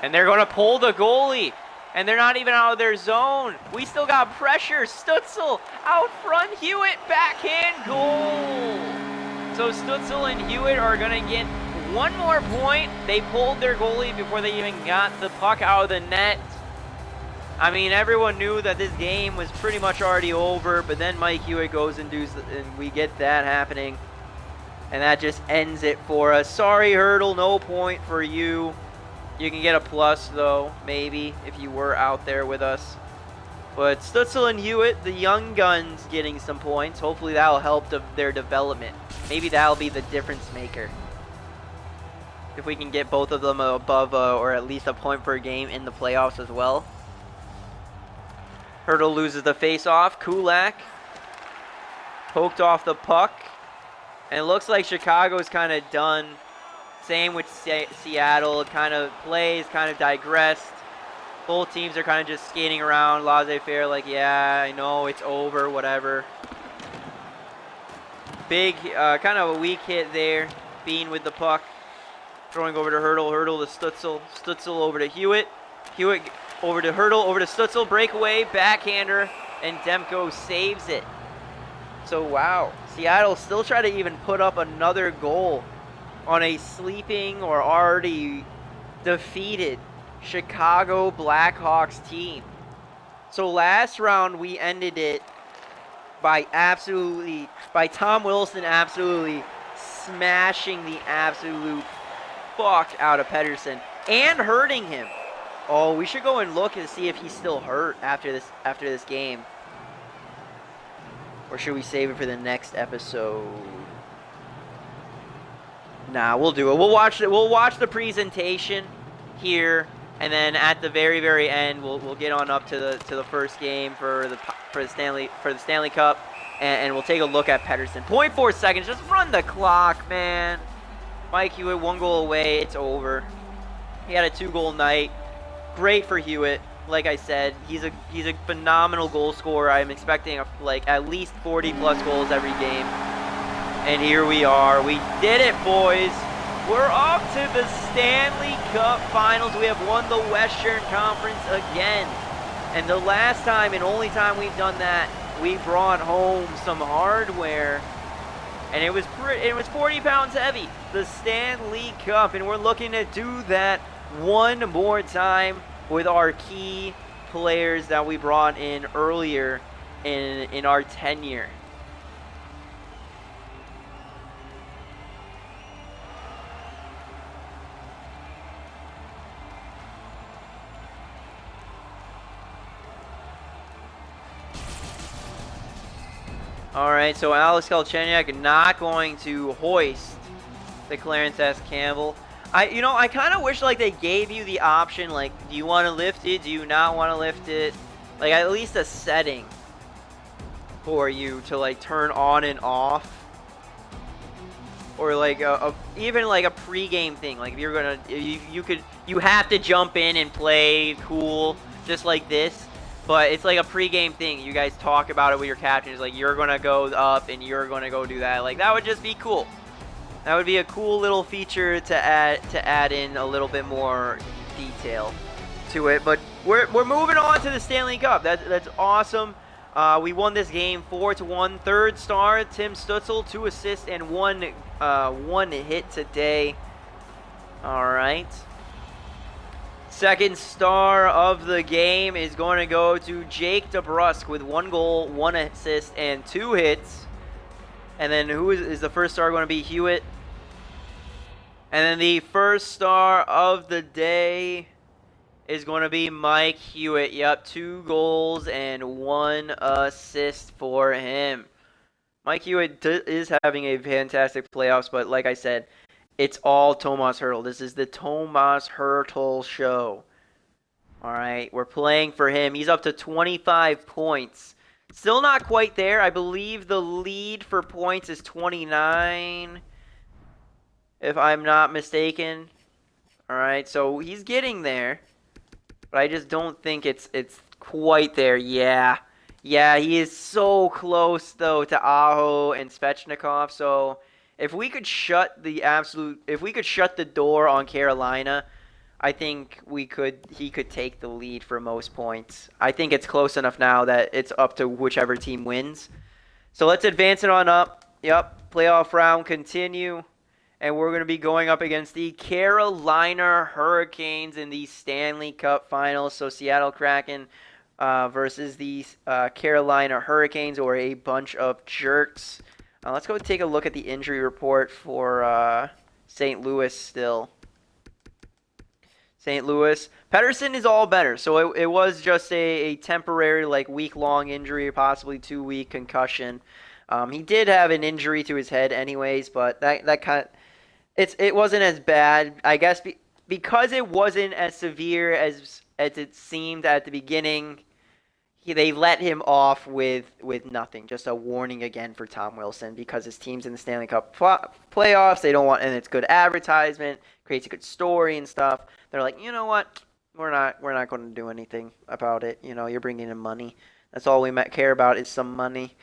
And they're going to pull the goalie. And they're not even out of their zone. We still got pressure. Stutzel out front. Hewitt backhand goal. So Stutzel and Hewitt are going to get one more point. They pulled their goalie before they even got the puck out of the net. I mean, everyone knew that this game was pretty much already over. But then Mike Hewitt goes and we get that happening. And that just ends it for us. Sorry, Hurdle. No point for you. You can get a plus, though, maybe, if you were out there with us. But Stutzel and Hewitt, the young guns, getting some points. Hopefully that'll help their development. Maybe that'll be the difference maker. If we can get both of them above or at least a point per game in the playoffs as well. Hurdle loses the face-off. Kulak poked off the puck. And it looks like Chicago's kind of done. Same with Seattle. Kind of plays, kind of digressed. Both teams are kind of just skating around, laissez-faire, like, yeah, I know, it's over, whatever. Big, kind of a weak hit there. Bean with the puck. Throwing over to Hurdle. Hurdle to Stutzel. Stutzel over to Hewitt. Hewitt over to Hurdle. Over to Stutzel. Breakaway. Backhander. And Demko saves it. So, wow. Seattle still try to even put up another goal on a sleeping or already defeated Chicago Blackhawks team. So last round we ended it by Tom Wilson absolutely smashing the absolute fuck out of Pettersson and hurting him. Oh, we should go and look and see if he's still hurt after this game. Or should we save it for the next episode? Nah, we'll do it. We'll watch the presentation here. And then at the very, very end, we'll get on up to the first game for the Stanley Cup, and we'll take a look at Pettersson. 0.4 seconds, just run the clock, man. Mike Hewitt, 1 goal away, it's over. He had a 2-goal night. Great for Hewitt. Like I said, he's a phenomenal goal scorer. I'm expecting at least 40 plus goals every game. And here we are. We did it, boys. We're off to the Stanley Cup Finals. We have won the Western Conference again. And the last time and only time we've done that, we brought home some hardware. And it was 40 pounds heavy, the Stanley Cup. And we're looking to do that one more time with our key players that we brought in earlier in our tenure. All right, so Alex Galchenyuk not going to hoist the Clarence S. Campbell. I kind of wish they gave you the option, do you want to lift it? Do you not want to lift it? At least a setting for you to turn on and off, or even a pregame thing. If you're gonna, you have to jump in and play cool, just like this. But it's a pregame thing. You guys talk about it with your captains. You're going to go up and you're going to go do that. That would just be cool. That would be a cool little feature to add in a little bit more detail to it. But we're moving on to the Stanley Cup. That's awesome. We won this game 4-1. Third star, Tim Stutzel, 2 assists and one hit today. All right. Second star of the game is going to go to Jake DeBrusk with 1 goal, 1 assist, and 2 hits. And then who is the first star going to be? Hewitt. And then the first star of the day is going to be Mike Hewitt. Yep, 2 goals and 1 assist for him. Mike Hewitt is having a fantastic playoffs, but like I said, it's all Tomas Hertl. This is the Tomas Hertl show. All right, we're playing for him. He's up to 25 points. Still not quite there. I believe the lead for points is 29, if I'm not mistaken. All right, so he's getting there, but I just don't think it's quite there. Yeah, he is so close though to Aho and Svechnikov. So if we could shut the door on Carolina, I think he could take the lead for most points. I think it's close enough now that it's up to whichever team wins. So let's advance it on up. Yep, playoff round continue. And we're going to be going up against the Carolina Hurricanes in the Stanley Cup Finals. So Seattle Kraken versus the Carolina Hurricanes, or a bunch of jerks. Let's go take a look at the injury report for St. Louis still. St. Louis. Pedersen is all better, so it was just a temporary, like week-long injury, possibly 2-week concussion. He did have an injury to his head, anyways, but that kind of, it wasn't as bad, I guess, because it wasn't as severe as it seemed at the beginning. They let him off with nothing, just a warning again for Tom Wilson because his team's in the Stanley Cup playoffs. They don't want, and it's good advertisement, creates a good story and stuff. They're like, you know what, we're not going to do anything about it. You're bringing in money. That's all we care about is some money.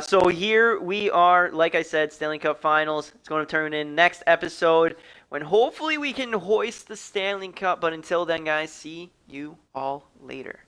So here we are, like I said, Stanley Cup Finals. It's going to turn in next episode when hopefully we can hoist the Stanley Cup. But until then, guys, see you all later.